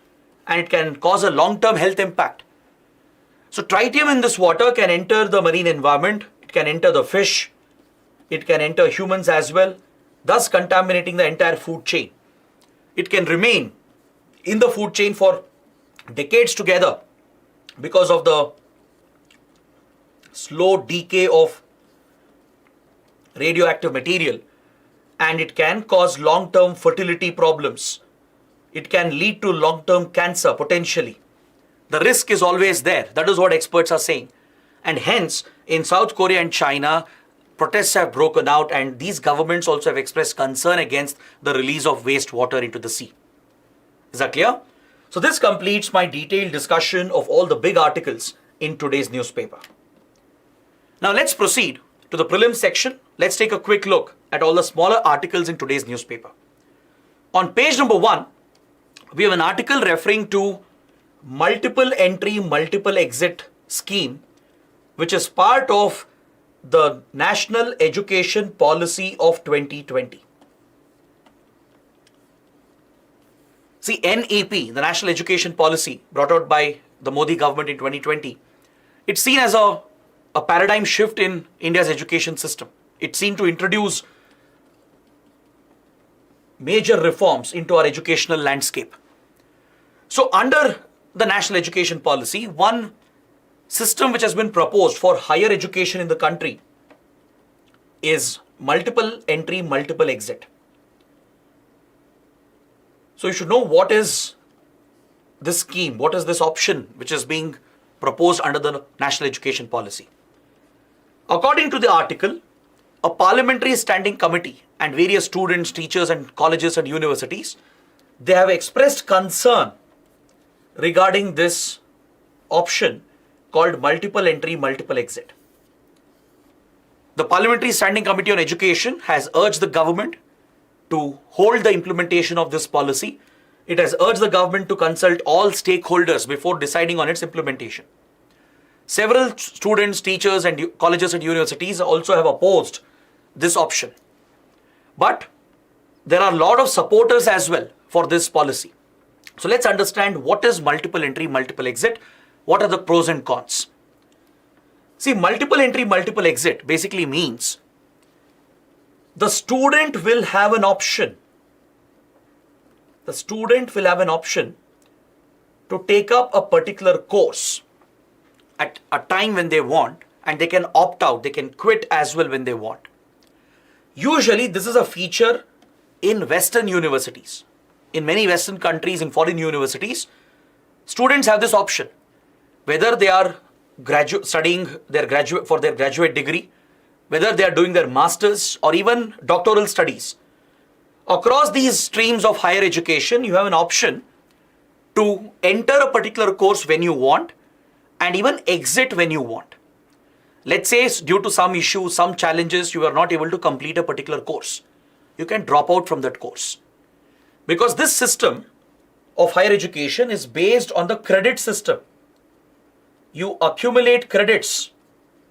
and it can cause a long-term health impact. So tritium in this water can enter the marine environment, it can enter the fish, it can enter humans as well, thus contaminating the entire food chain. It can remain in the food chain for decades together because of the slow decay of radioactive material, and it can cause long-term fertility problems. It can lead to long-term cancer potentially. The risk is always there. That is what experts are saying. And hence, in South Korea and China, protests have broken out and these governments also have expressed concern against the release of wastewater into the sea. Is that clear? So this completes my detailed discussion of all the big articles in today's newspaper. Now let's proceed to the prelims section. Let's take a quick look at all the smaller articles in today's newspaper. On page number 1, we have an article referring to multiple entry, multiple exit scheme, which is part of the National Education Policy of 2020. See, NEP, the National Education Policy brought out by the Modi government in 2020, it's seen as a paradigm shift in India's education system. It seemed to introduce major reforms into our educational landscape. So under the national education policy, one system which has been proposed for higher education in the country is multiple entry, multiple exit. So you should know what is this scheme, what is this option which is being proposed under the national education policy. According to the article, a parliamentary standing committee and various students, teachers and colleges and universities, they have expressed concern regarding this option called multiple entry, multiple exit. The Parliamentary Standing Committee on Education has urged the government to hold the implementation of this policy. It has urged the government to consult all stakeholders before deciding on its implementation. Several students, teachers and colleges and universities also have opposed this option. But there are a lot of supporters as well for this policy. So let's understand what is multiple entry, multiple exit. What are the pros and cons? See, multiple entry, multiple exit basically means the student will have an option. The student will have an option to take up a particular course at a time when they want, and they can opt out, they can quit as well when they want. Usually this is a feature in Western universities. In many Western countries, in foreign universities, students have this option. Whether they are studying for their graduate degree, whether they are doing their masters or even doctoral studies. Across these streams of higher education, you have an option to enter a particular course when you want and even exit when you want. Let's say due to some issue, some challenges, you are not able to complete a particular course. You can drop out from that course. Because this system of higher education is based on the credit system. You accumulate credits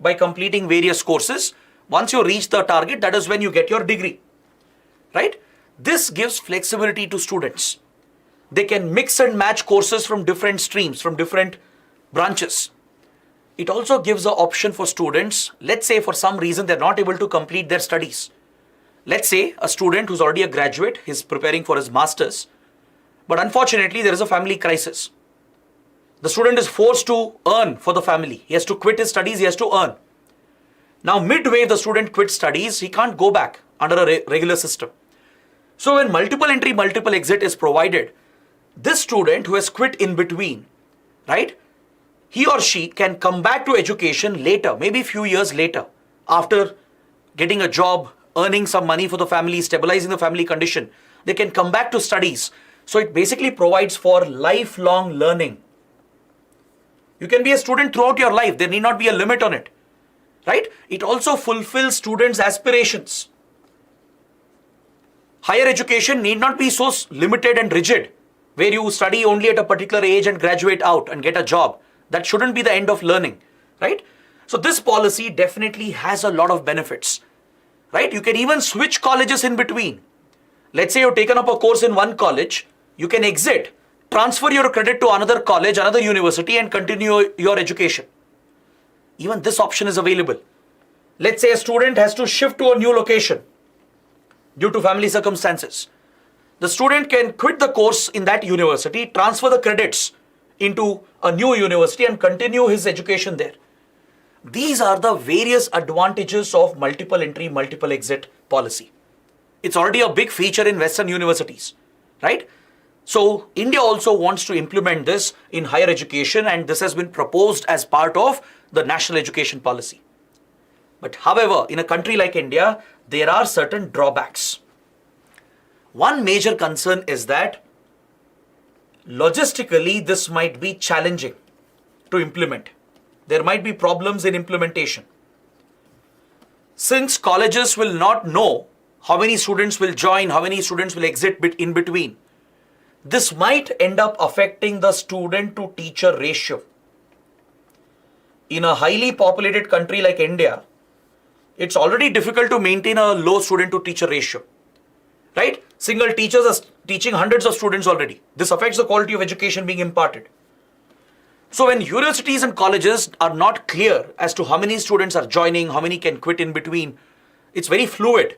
by completing various courses. Once you reach the target, that is when you get your degree, right? This gives flexibility to students. They can mix and match courses from different streams, from different branches. It also gives the option for students, let's say for some reason they're not able to complete their studies. Let's say a student who's already a graduate, he's preparing for his masters, but unfortunately there is a family crisis. The student is forced to earn for the family. He has to quit his studies, he has to earn. Now midway the student quits studies, he can't go back under a regular system. So when multiple entry, multiple exit is provided, this student who has quit in between, right? He or she can come back to education later, maybe a few years later, after getting a job, earning some money for the family, stabilizing the family condition. They can come back to studies. So it basically provides for lifelong learning. You can be a student throughout your life. There need not be a limit on it, right? It also fulfills students' aspirations. Higher education need not be so limited and rigid, where you study only at a particular age and graduate out and get a job. That shouldn't be the end of learning, right? So this policy definitely has a lot of benefits, right? You can even switch colleges in between. Let's say you've taken up a course in one college, you can exit, transfer your credit to another college, another university and continue your education. Even this option is available. Let's say a student has to shift to a new location due to family circumstances. The student can quit the course in that university, transfer the credits into a new university and continue his education there. These are the various advantages of multiple entry, multiple exit policy. It's already a big feature in Western universities, right? So India also wants to implement this in higher education, and this has been proposed as part of the national education policy. But however, in a country like India, there are certain drawbacks. One major concern is that logistically this might be challenging to implement. There might be problems in implementation. Since colleges will not know how many students will join, how many students will exit in between, this might end up affecting the student to teacher ratio. In a highly populated country like India, it's already difficult to maintain a low student to teacher ratio, right? Single teachers are teaching hundreds of students already. This affects the quality of education being imparted. So when universities and colleges are not clear as to how many students are joining, how many can quit in between, it's very fluid.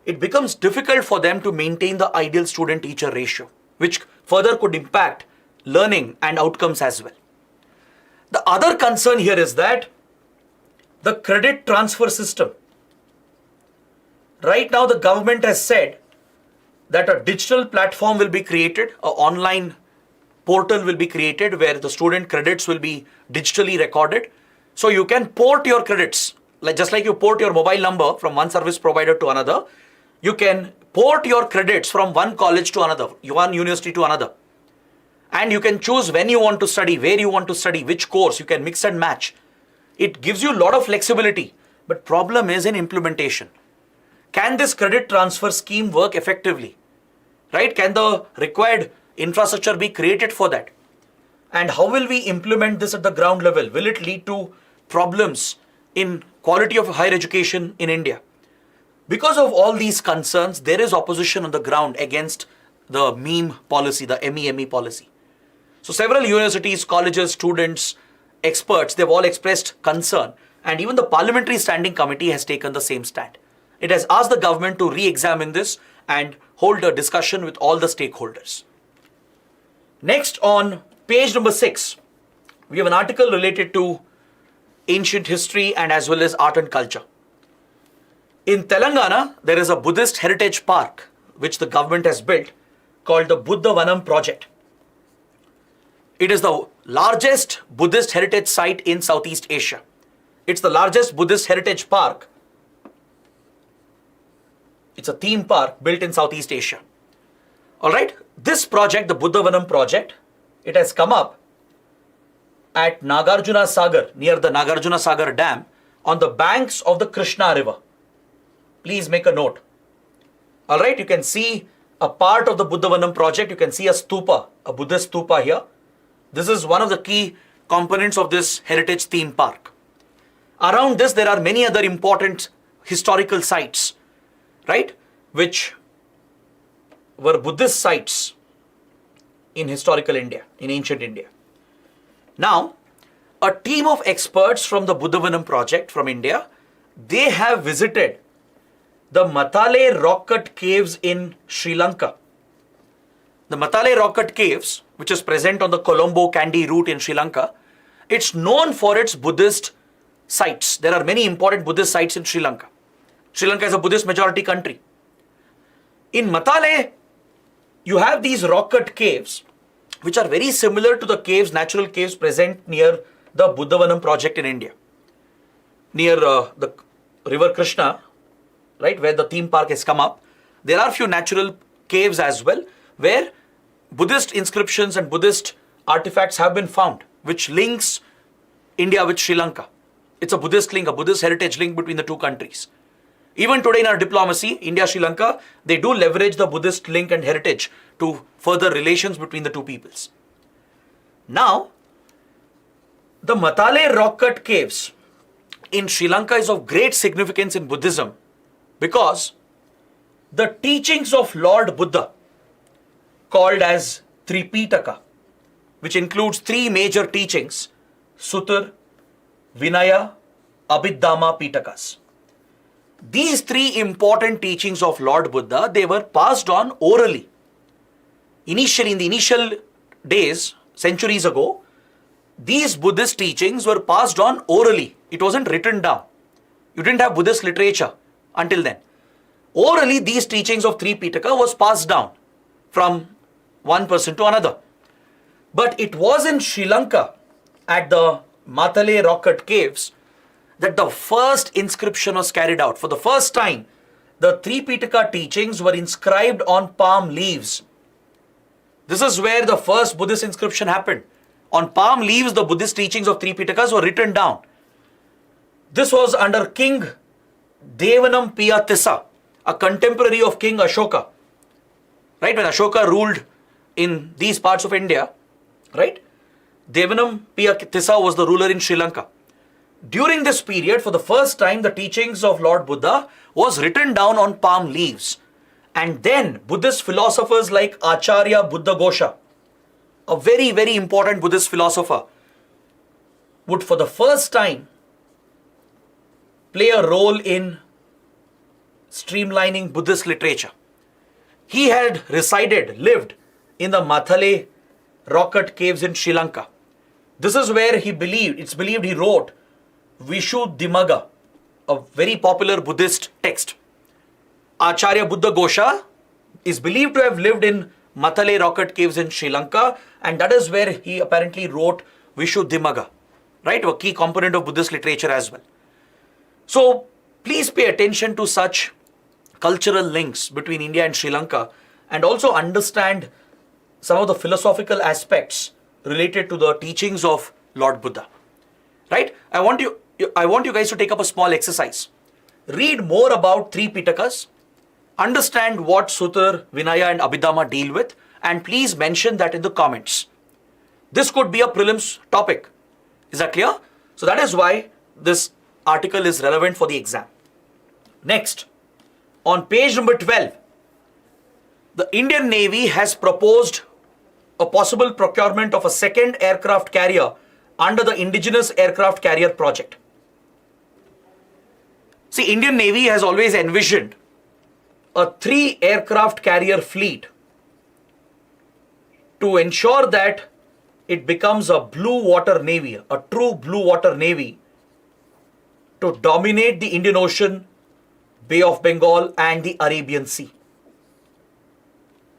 It becomes difficult for them to maintain the ideal student-teacher ratio, which further could impact learning and outcomes as well. The other concern here is that the credit transfer system. Right now, the government has said that a digital platform will be created, an online portal will be created where the student credits will be digitally recorded. So you can port your credits, just like you port your mobile number from one service provider to another, you can port your credits from one college to another, one university to another. And you can choose when you want to study, where you want to study, which course, you can mix and match. It gives you a lot of flexibility, but problem is in implementation. Can this credit transfer scheme work effectively? Right? Can the required infrastructure be created for that? And how will we implement this at the ground level? Will it lead to problems in quality of higher education in India? Because of all these concerns, there is opposition on the ground against the MEME policy, the MEME policy. So several universities, colleges, students, experts, they've all expressed concern, and even the Parliamentary Standing Committee has taken the same stand. It has asked the government to re-examine this and hold a discussion with all the stakeholders. Next, on page number 6, we have an article related to ancient history and as well as art and culture. In Telangana, there is a Buddhist heritage park which the government has built called the Buddhavanam project. It is the largest Buddhist heritage site in Southeast Asia. It's the largest Buddhist heritage park. It's a theme park built in Southeast Asia. Alright, this project, the Buddhavanam project, it has come up at Nagarjuna Sagar, near the Nagarjuna Sagar Dam, on the banks of the Krishna River. Please make a note. Alright, you can see a part of the Buddhavanam project. You can see a stupa, a Buddhist stupa here. This is one of the key components of this heritage theme park. Around this, there are many other important historical sites, right, which were Buddhist sites in historical India, in ancient India. Now, a team of experts from the Buddhavanam project from India, they have visited the Matale rock cut caves in Sri Lanka. The Matale rock cut caves, which is present on the Colombo Kandy route in Sri Lanka, it's known for its Buddhist sites. There are many important Buddhist sites in Sri Lanka. Sri Lanka is a Buddhist majority country. In Matale, you have these rock cut caves, which are very similar to the caves, natural caves present near the Buddhavanam project in India. Near the river Krishna, right, where the theme park has come up, there are few natural caves as well, where Buddhist inscriptions and Buddhist artifacts have been found, which links India with Sri Lanka. It's a Buddhist link, a Buddhist heritage link between the two countries. Even today in our diplomacy, India, Sri Lanka, they do leverage the Buddhist link and heritage to further relations between the two peoples. Now, the Matale rock cut caves in Sri Lanka is of great significance in Buddhism because the teachings of Lord Buddha, called as Tripitaka, which includes three major teachings, Sutra, Vinaya, Abhidhamma Pitakas. These three important teachings of Lord Buddha, they were passed on orally. Initially, in the initial days, centuries ago, these Buddhist teachings were passed on orally. It wasn't written down. You didn't have Buddhist literature until then. Orally, these teachings of Tripitaka was passed down from one person to another. But it was in Sri Lanka at the Matale rock cut caves that the first inscription was carried out. For the first time, the Tripitaka teachings were inscribed on palm leaves. This is where the first Buddhist inscription happened. On palm leaves, the Buddhist teachings of Tripitakas were written down. This was under King Devanam Piya Tissa, a contemporary of King Ashoka. Right, when Ashoka ruled in these parts of India, right, Devanam Piya Tissa was the ruler in Sri Lanka. During this period, for the first time, the teachings of Lord Buddha was written down on palm leaves. And then Buddhist philosophers like Acharya Buddha Ghosha, a very, very important Buddhist philosopher, would for the first time play a role in streamlining Buddhist literature. He had lived in the Mathale rocket caves in Sri Lanka. This is where it's believed he wrote Vishuddhimagga, a very popular Buddhist text. Acharya Buddha Ghosha is believed to have lived in Mathale rocket caves in Sri Lanka, and that is where he apparently wrote Vishuddhimagga, right? A key component of Buddhist literature as well. So please pay attention to such cultural links between India and Sri Lanka, and also understand some of the philosophical aspects related to the teachings of Lord Buddha, right? I want you guys to take up a small exercise. Read more about three Pitakas, understand what Sutra, Vinaya and Abhidhamma deal with, and please mention that in the comments. This could be a prelims topic. Is that clear? So that is why this article is relevant for the exam. Next, on page number 12, the Indian Navy has proposed a possible procurement of a second aircraft carrier under the Indigenous aircraft carrier project. See, Indian Navy has always envisioned a 3 aircraft carrier fleet to ensure that it becomes a blue water navy, a true blue water navy, to dominate the Indian Ocean, Bay of Bengal and the Arabian Sea.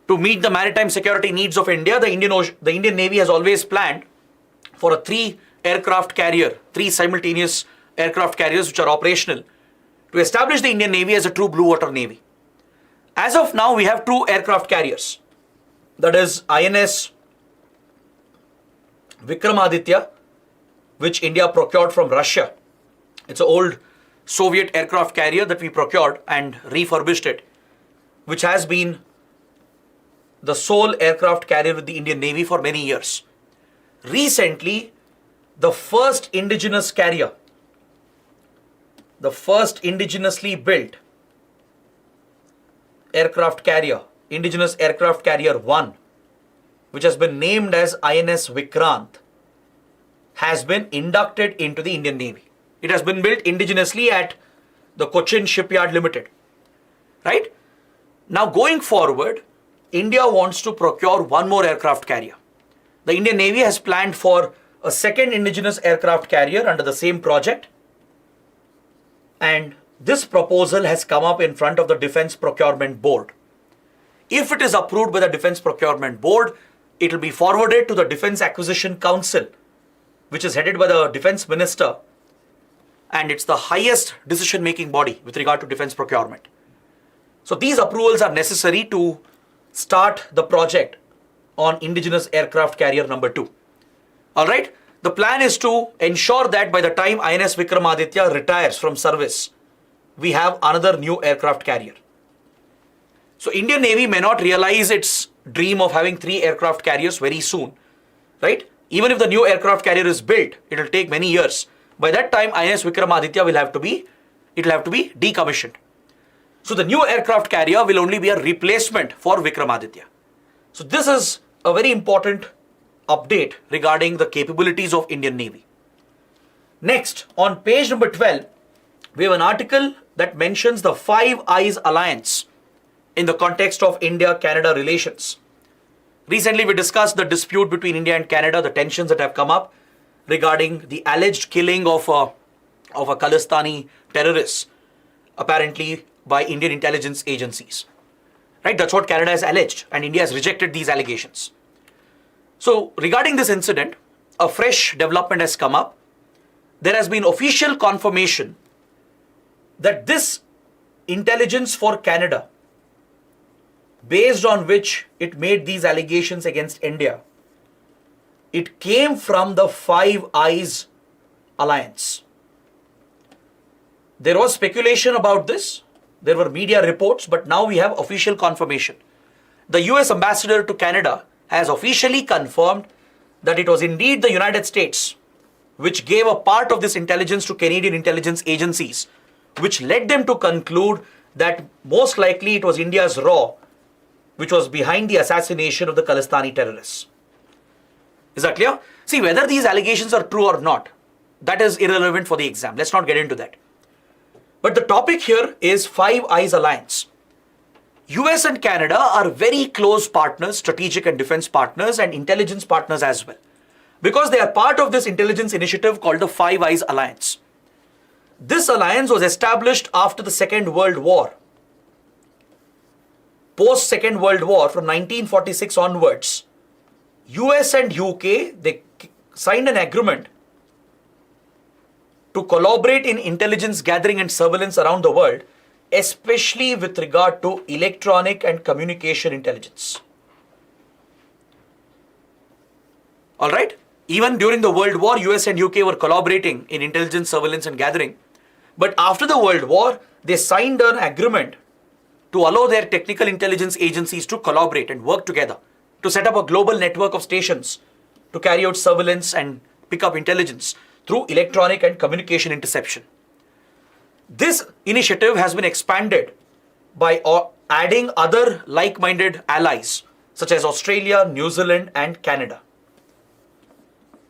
To meet the maritime security needs of India, the Indian Navy has always planned for a 3 simultaneous aircraft carriers which are operational, to establish the Indian Navy as a true blue water navy. As of now, we have 2 aircraft carriers. That is INS Vikramaditya, which India procured from Russia. It's an old Soviet aircraft carrier that we procured and refurbished it, which has been the sole aircraft carrier with the Indian Navy for many years. Recently, the first indigenous carrier, the first indigenously built aircraft carrier, Indigenous Aircraft Carrier 1, which has been named as INS Vikrant, has been inducted into the Indian Navy. It has been built indigenously at the Cochin Shipyard Limited, right? Now going forward, India wants to procure 1 more aircraft carrier. The Indian Navy has planned for a second indigenous aircraft carrier under the same project, and this proposal has come up in front of the Defence Procurement Board. If it is approved by the Defence Procurement Board, it will be forwarded to the Defence Acquisition Council, which is headed by the Defence Minister, and it's the highest decision-making body with regard to defence procurement. So these approvals are necessary to start the project on indigenous aircraft carrier number 2. All right. The plan is to ensure that by the time INS Vikramaditya retires from service, we have another new aircraft carrier. So Indian Navy may not realize its dream of having 3 aircraft carriers very soon, right? Even if the new aircraft carrier is built, it will take many years. By that time, INS Vikramaditya will have to be decommissioned. So the new aircraft carrier will only be a replacement for Vikramaditya. So this is a very important update regarding the capabilities of Indian Navy. Next, on page number 12, we have an article that mentions the Five Eyes Alliance in the context of India-Canada relations. Recently, we discussed the dispute between India and Canada, the tensions that have come up regarding the alleged killing of a Khalistani terrorist, apparently by Indian intelligence agencies. Right? That's what Canada has alleged, and India has rejected these allegations. So, regarding this incident, a fresh development has come up. There has been official confirmation that this intelligence for Canada, based on which it made these allegations against India, it came from the Five Eyes Alliance. There was speculation about this. There were media reports, but now we have official confirmation. The US ambassador to Canada has officially confirmed that it was indeed the United States which gave a part of this intelligence to Canadian intelligence agencies, which led them to conclude that most likely it was India's RAW which was behind the assassination of the Khalistani terrorists. Is that clear? See, whether these allegations are true or not, that is irrelevant for the exam. Let's not get into that. But the topic here is Five Eyes Alliance. US and Canada are very close partners, strategic and defense partners, and intelligence partners as well, because they are part of this intelligence initiative called the Five Eyes Alliance. This alliance was established after the Second World War. Post Second World War, from 1946 onwards, US and UK, they signed an agreement to collaborate in intelligence gathering and surveillance around the world, especially with regard to electronic and communication intelligence. All right? Even during the World War, US and UK were collaborating in intelligence, surveillance and gathering. But after the World War, they signed an agreement to allow their technical intelligence agencies to collaborate and work together to set up a global network of stations to carry out surveillance and pick up intelligence through electronic and communication interception. This initiative has been expanded by adding other like-minded allies such as Australia, New Zealand and Canada.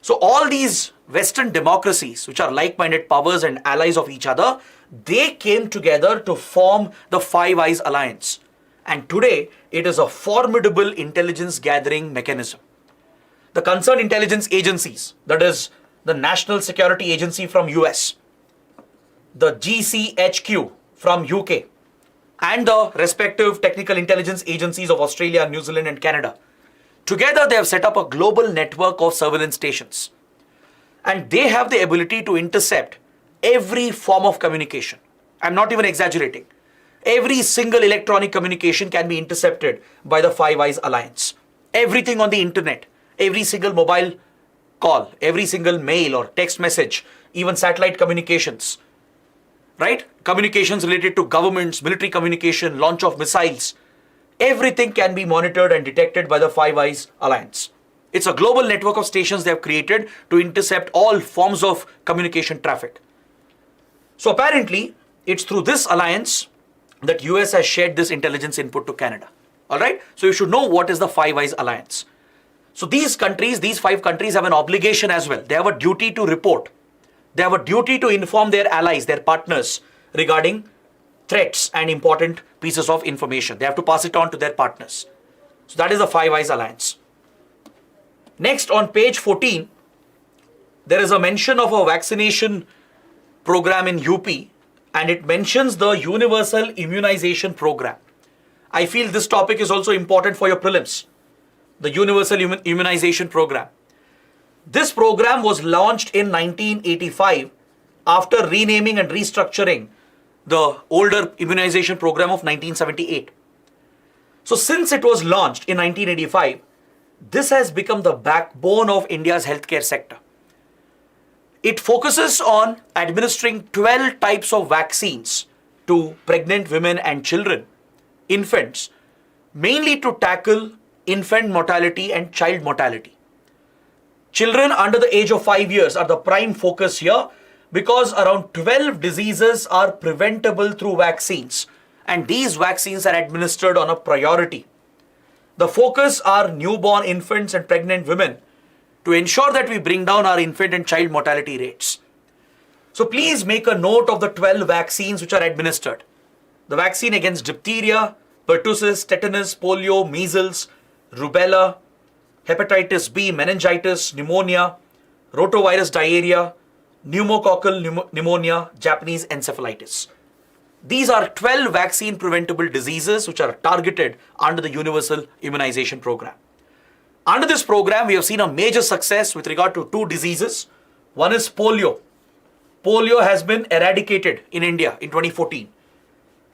So all these Western democracies, which are like-minded powers and allies of each other, they came together to form the Five Eyes Alliance. And today, it is a formidable intelligence gathering mechanism. The concerned intelligence agencies, that is the National Security Agency from US, the GCHQ from UK, and the respective technical intelligence agencies of Australia, New Zealand and Canada, together they have set up a global network of surveillance stations. And they have the ability to intercept every form of communication. I'm not even exaggerating. Every single electronic communication can be intercepted by the Five Eyes Alliance. Everything on the internet, every single mobile call, every single mail or text message, even satellite communications, right? Communications related to governments, military communication, launch of missiles, everything can be monitored and detected by the Five Eyes Alliance. It's a global network of stations they have created to intercept all forms of communication traffic. So apparently, it's through this alliance that US has shared this intelligence input to Canada. All right? So you should know what is the Five Eyes Alliance. So these five countries have an obligation as well. They have a duty to report. They have a duty to inform their allies, their partners, regarding threats and important pieces of information. They have to pass it on to their partners. So that is the Five Eyes Alliance. Next, on page 14, there is a mention of a vaccination program in UP, and it mentions the Universal Immunization Program. I feel this topic is also important for your prelims. The Universal Immunization Program. This program was launched in 1985 after renaming and restructuring the older immunization program of 1978. So since it was launched in 1985, this has become the backbone of India's healthcare sector. It focuses on administering 12 types of vaccines to pregnant women and children, infants, mainly to tackle infant mortality and child mortality. Children under the age of 5 years are the prime focus here because around 12 diseases are preventable through vaccines, and these vaccines are administered on a priority. The focus are newborn infants and pregnant women to ensure that we bring down our infant and child mortality rates. So please make a note of the 12 vaccines which are administered. The vaccine against diphtheria, pertussis, tetanus, polio, measles, rubella, hepatitis B, meningitis, pneumonia, rotavirus diarrhea, pneumococcal pneumonia, Japanese encephalitis. These are 12 vaccine preventable diseases which are targeted under the Universal Immunization Program. Under this program, we have seen a major success with regard to two diseases. One is polio. Polio has been eradicated in India in 2014,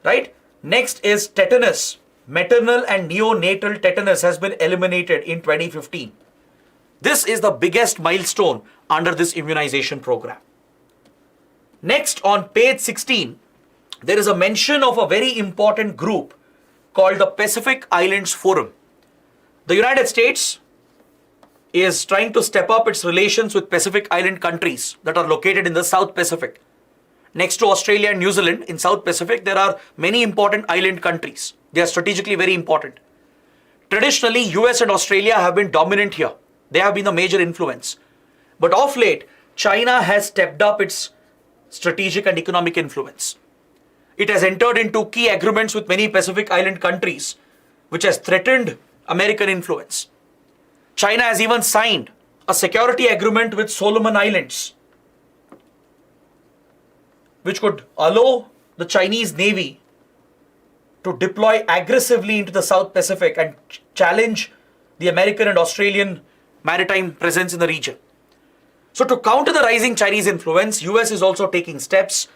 right? Next is tetanus. Maternal and neonatal tetanus has been eliminated in 2015. This is the biggest milestone under this immunization program. Next, on page 16, there is a mention of a very important group called the Pacific Islands Forum. The United States is trying to step up its relations with Pacific Island countries that are located in the South Pacific. Next to Australia and New Zealand, in South Pacific, there are many important island countries. They are strategically very important. Traditionally, US and Australia have been dominant here. They have been the major influence. But of late, China has stepped up its strategic and economic influence. It has entered into key agreements with many Pacific Island countries, which has threatened American influence. China has even signed a security agreement with Solomon Islands, which could allow the Chinese Navy to deploy aggressively into the South Pacific and challenge the American and Australian maritime presence in the region. So to counter the rising Chinese influence, US is also taking steps.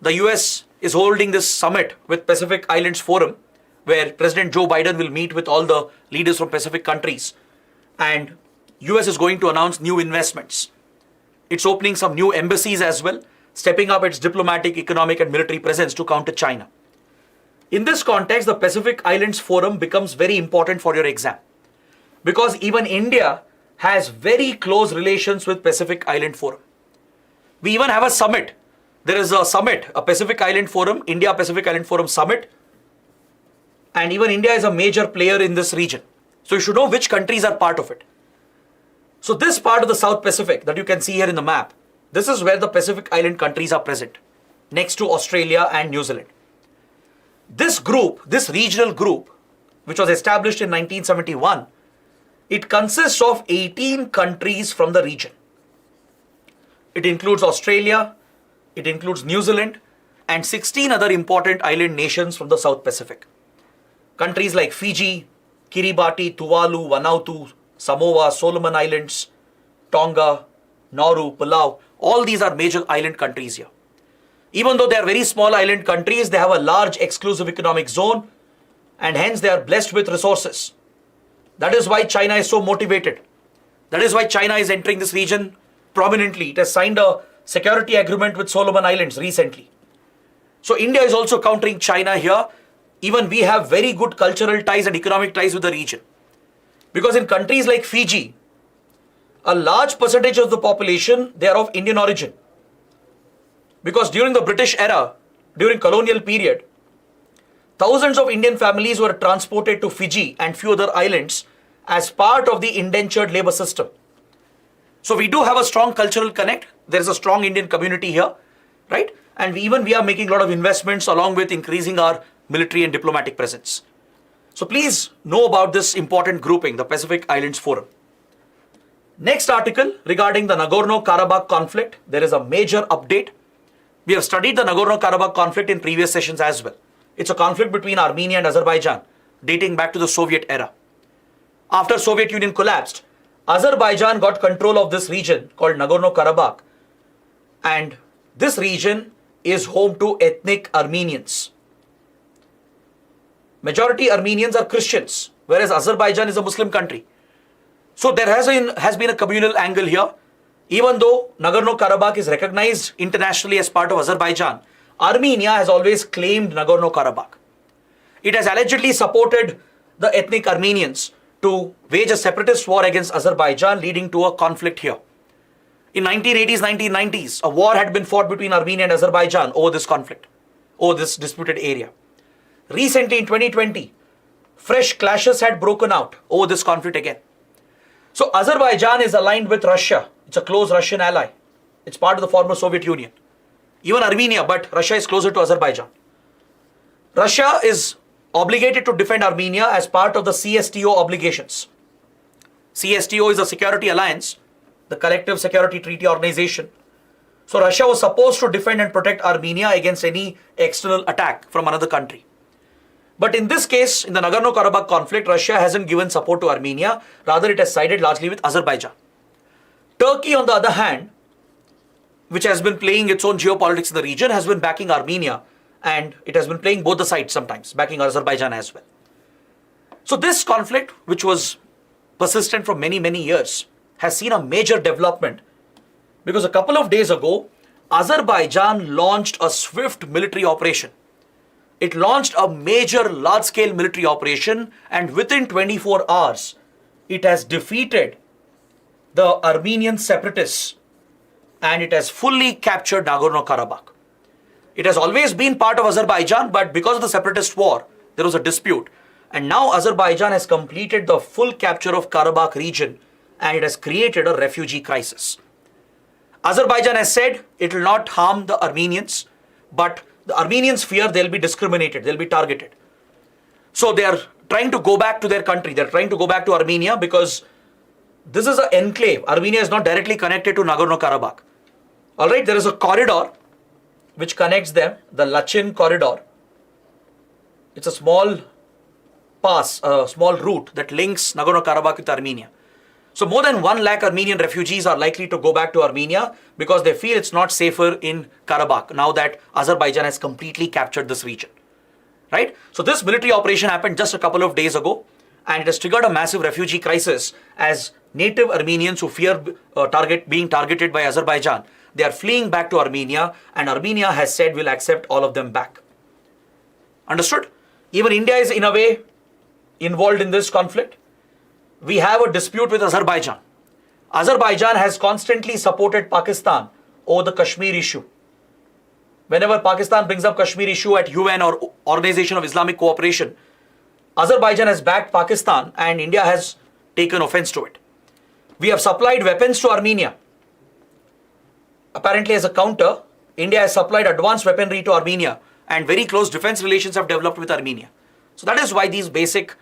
The US is holding this summit with Pacific Islands Forum, where President Joe Biden will meet with all the leaders from Pacific countries. And US is going to announce new investments. It's opening some new embassies as well, stepping up its diplomatic, economic and military presence to counter China. In this context, the Pacific Islands Forum becomes very important for your exam, because even India has very close relations with Pacific Island Forum. We even have a summit. There is a summit, a Pacific Island Forum, India Pacific Island Forum Summit. And even India is a major player in this region. So you should know which countries are part of it. So this part of the South Pacific that you can see here in the map, this is where the Pacific Island countries are present, next to Australia and New Zealand. This group, this regional group, which was established in 1971, it consists of 18 countries from the region. It includes Australia, it includes New Zealand, and 16 other important island nations from the South Pacific. Countries like Fiji, Kiribati, Tuvalu, Vanuatu, Samoa, Solomon Islands, Tonga, Nauru, Palau, all these are major island countries here. Even though they are very small island countries, they have a large exclusive economic zone, and hence they are blessed with resources. That is why China is so motivated. That is why China is entering this region prominently. It has signed a security agreement with Solomon Islands recently. So India is also countering China here. Even we have very good cultural ties and economic ties with the region. Because in countries like Fiji, a large percentage of the population, they are of Indian origin. Because during the British era, during colonial period, thousands of Indian families were transported to Fiji and few other islands as part of the indentured labor system. So we do have a strong cultural connect. There is a strong Indian community here, right? And we are making a lot of investments along with increasing our military and diplomatic presence. So please know about this important grouping, the Pacific Islands Forum. Next article regarding the Nagorno-Karabakh conflict. There is a major update. We have studied the Nagorno-Karabakh conflict in previous sessions as well. It's a conflict between Armenia and Azerbaijan, dating back to the Soviet era. After Soviet Union collapsed, Azerbaijan got control of this region called Nagorno-Karabakh. And this region is home to ethnic Armenians. Majority Armenians are Christians, whereas Azerbaijan is a Muslim country. So there has been a communal angle here. Even though Nagorno-Karabakh is recognized internationally as part of Azerbaijan, Armenia has always claimed Nagorno-Karabakh. It has allegedly supported the ethnic Armenians to wage a separatist war against Azerbaijan, leading to a conflict here. In 1980s, 1990s, a war had been fought between Armenia and Azerbaijan over this conflict, over this disputed area. Recently in 2020, fresh clashes had broken out over this conflict again. So Azerbaijan is aligned with Russia. It's a close Russian ally. It's part of the former Soviet Union. Even Armenia, but Russia is closer to Azerbaijan. Russia is obligated to defend Armenia as part of the CSTO obligations. CSTO is a security alliance, the Collective Security Treaty Organization. So Russia was supposed to defend and protect Armenia against any external attack from another country. But in this case, in the Nagorno-Karabakh conflict, Russia hasn't given support to Armenia. Rather, it has sided largely with Azerbaijan. Turkey, on the other hand, which has been playing its own geopolitics in the region, has been backing Armenia, and it has been playing both the sides sometimes, backing Azerbaijan as well. So this conflict, which was persistent for many, many years, has seen a major development because a couple of days ago, Azerbaijan launched a swift military operation. It launched a major large-scale military operation, and within 24 hours, it has defeated the Armenian separatists and it has fully captured Nagorno-Karabakh. It has always been part of Azerbaijan, but because of the separatist war, there was a dispute. And now Azerbaijan has completed the full capture of Karabakh region and it has created a refugee crisis. Azerbaijan has said it will not harm the Armenians, but the Armenians fear they'll be discriminated, they'll be targeted. So they are trying to go back to their country. They're trying to go back to Armenia because this is an enclave. Armenia is not directly connected to Nagorno-Karabakh. All right, there is a corridor which connects them, the Lachin corridor. It's a small pass, a small route that links Nagorno-Karabakh with Armenia. So more than 1 lakh Armenian refugees are likely to go back to Armenia because they feel it's not safer in Karabakh now that Azerbaijan has completely captured this region. Right? So this military operation happened just a couple of days ago, and it has triggered a massive refugee crisis as native Armenians who fear being targeted by Azerbaijan, they are fleeing back to Armenia, and Armenia has said we'll accept all of them back. Understood? Even India is in a way involved in this conflict. We have a dispute with Azerbaijan. Azerbaijan has constantly supported Pakistan over the Kashmir issue. Whenever Pakistan brings up Kashmir issue at UN or Organization of Islamic Cooperation, Azerbaijan has backed Pakistan and India has taken offense to it. We have supplied weapons to Armenia. Apparently as a counter, India has supplied advanced weaponry to Armenia and very close defense relations have developed with Armenia. So that is why these basic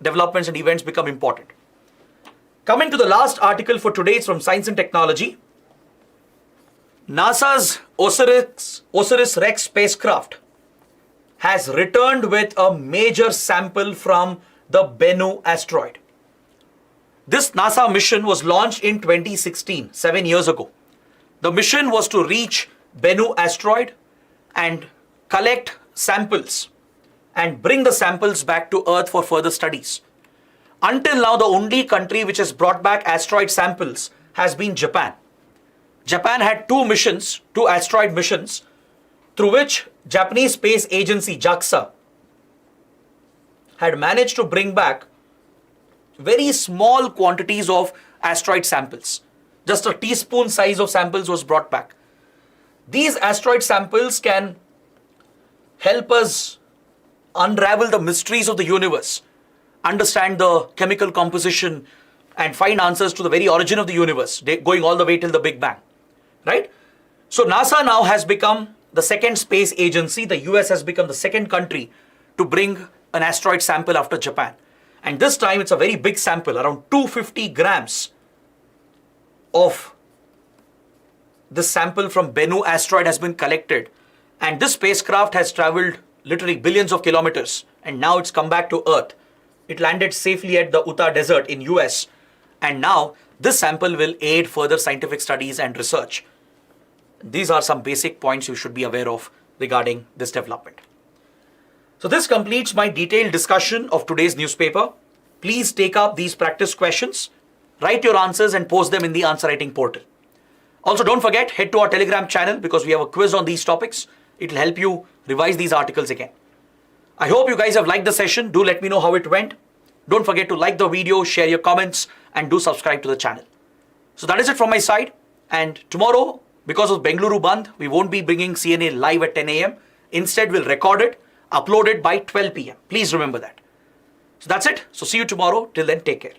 developments and events become important. Coming to the last article for today, it's from Science and Technology. NASA's Osiris-Rex spacecraft has returned with a major sample from the Bennu asteroid. This NASA mission was launched in 2016, 7 years ago. The mission was to reach Bennu asteroid and collect samples and bring the samples back to Earth for further studies. Until now, the only country which has brought back asteroid samples has been Japan. Japan had two asteroid missions, through which Japanese Space Agency, JAXA, had managed to bring back very small quantities of asteroid samples. Just a teaspoon size of samples was brought back. These asteroid samples can help us unravel the mysteries of the universe, understand the chemical composition, and find answers to the very origin of the universe, going all the way till the Big Bang. Right? So NASA now has become the second space agency. The US has become the second country to bring an asteroid sample after Japan. And this time it's a very big sample, around 250 grams of this sample from Bennu asteroid has been collected. And this spacecraft has traveled literally billions of kilometers, and now it's come back to Earth. It landed safely at the Utah Desert in US, and now this sample will aid further scientific studies and research. These are some basic points you should be aware of regarding this development. So this completes my detailed discussion of today's newspaper. Please take up these practice questions, write your answers and post them in the answer writing portal. Also, don't forget, head to our Telegram channel because we have a quiz on these topics. It will help you revise these articles again. I hope you guys have liked the session. Do let me know how it went. Don't forget to like the video, share your comments, and do subscribe to the channel. So that is it from my side. And tomorrow, because of Bengaluru Bandh, we won't be bringing CNA live at 10 a.m. Instead, we'll record it, upload it by 12 p.m. Please remember that. So that's it. So see you tomorrow. Till then, take care.